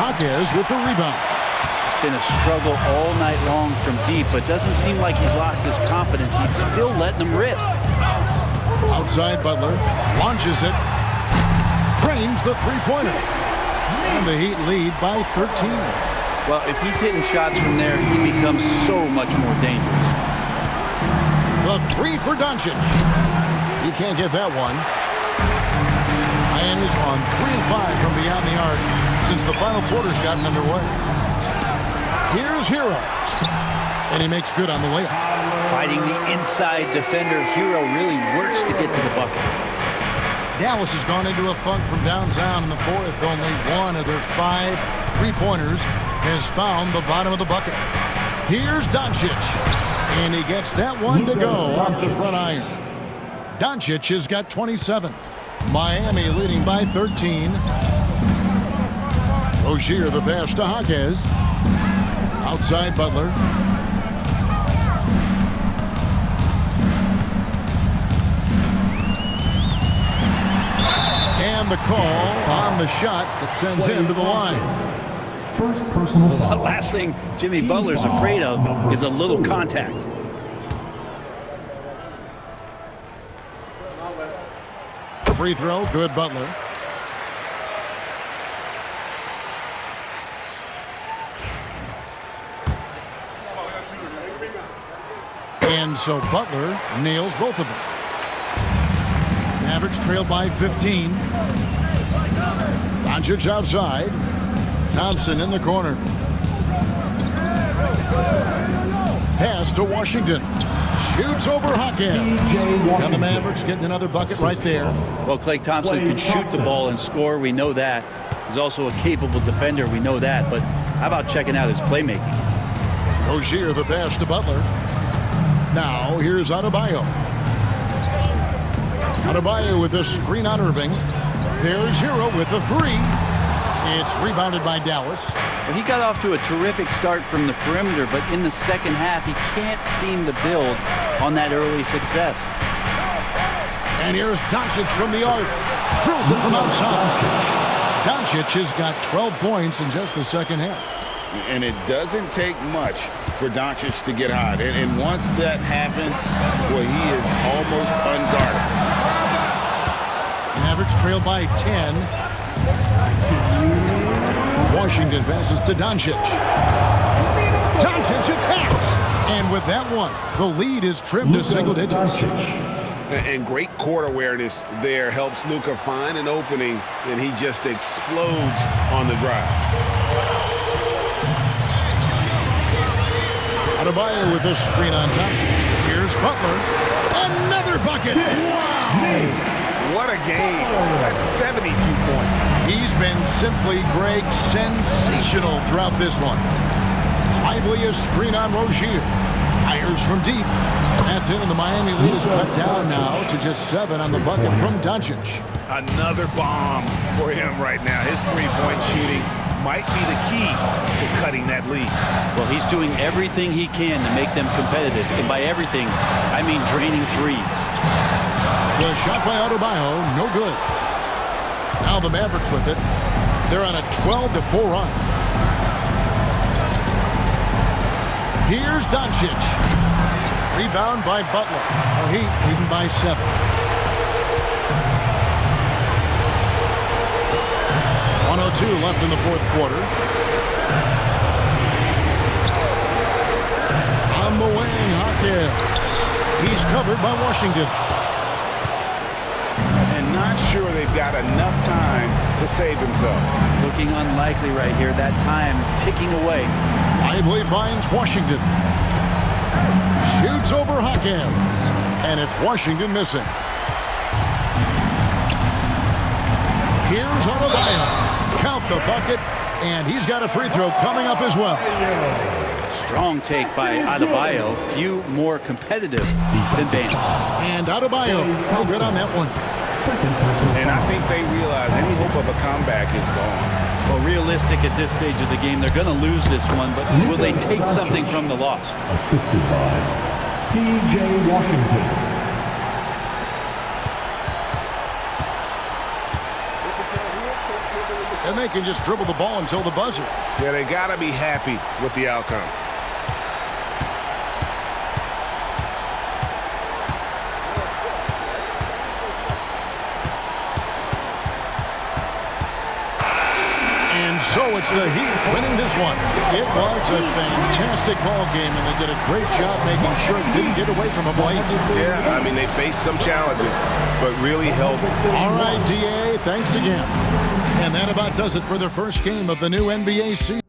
Jaquez with the rebound. It's been a struggle all night long from deep, but doesn't seem like he's lost his confidence. He's still letting them rip. Outside Butler. Launches it. Drains the 3-pointer. And the Heat lead by 13. Well, if he's hitting shots from there, he becomes so much more dangerous. The three for Doncic. He can't get that one. Miami's on 3 of 5 from beyond the arc since the final quarter's gotten underway. Here's Hero. And he makes good on the layup. Fighting the inside defender, Hero really works to get to the bucket. Dallas has gone into a funk from downtown in the fourth. Only one of their 5 3-pointers has found the bottom of the bucket. Here's Doncic. And he gets that one to go off the front iron. Doncic has got 27. Miami leading by 13. Rozier the pass to Jaquez. Outside Butler. And the call on the shot that sends him to the line. First personal foul. The last thing Jimmy Butler's afraid of is a little contact. Free throw, good Butler. And so Butler nails both of them. Mavericks trailed by 15. Doncic outside. Thompson in the corner. Pass to Washington. Shoots over Jaquez. And the Mavericks getting another bucket right there. Well, Klay Thompson can shoot the ball and score. We know that. He's also a capable defender. We know that. But how about checking out his playmaking? Rozier the pass to Butler. Now here's Adebayo. Adebayo with a screen on Irving. There's Hero with the 3. It's rebounded by Dallas. Well, he got off to a terrific start from the perimeter, but in the second half, he can't seem to build on that early success. And here's Doncic from the arc. Drills it from outside. Doncic has got 12 points in just the second half. And it doesn't take much for Doncic to get hot. And once that happens, well, he is almost unguardable. Mavericks trail by 10. Washington passes to Doncic. Doncic attacks. And with that one, the lead is trimmed to single digits. And great court awareness there helps Luka find an opening, and he just explodes on the drive. Adebayo with this screen on Thompson. Here's Butler. Another bucket. Wow. What a game. That's 72 points. He's been simply, Greg, sensational throughout this one. Liveliest screen on Rozier. Fires from deep. That's it, and the Miami lead is cut down now to just 7 on the bucket from Doncic. Another bomb for him right now. His three-point shooting might be the key to cutting that lead. Well, he's doing everything he can to make them competitive. And by everything, I mean draining threes. The shot by Adebayo, no good. Now the Mavericks with it. They're on a 12-4 run. Here's Doncic. Rebound by Butler. The Heat leading by 7. .102 left in the fourth quarter. On the wing, Jaquez. He's covered by Washington. And not sure they've got enough time to save themselves. Looking unlikely right here. That time ticking away. Lively finds Washington. Shoots over Jaquez. And it's Washington missing. Here's Adebayo. Count the bucket. And he's got a free throw coming up as well. Strong take by Adebayo. Few more competitive than Bam. And Adebayo, no good on that one. And I think they realize any hope of a comeback is gone. Well, realistic at this stage of the game, they're going to lose this one, but will they take something from the loss? Assisted by P.J. Washington. And they can just dribble the ball until the buzzer. Yeah, they got to be happy with the outcome. So it's the Heat winning this one. It was a fantastic ball game, and they did a great job making sure it didn't get away from them late. Yeah, I mean, they faced some challenges, but really held it. All right, DA, thanks again. And that about does it for the first game of the new NBA season.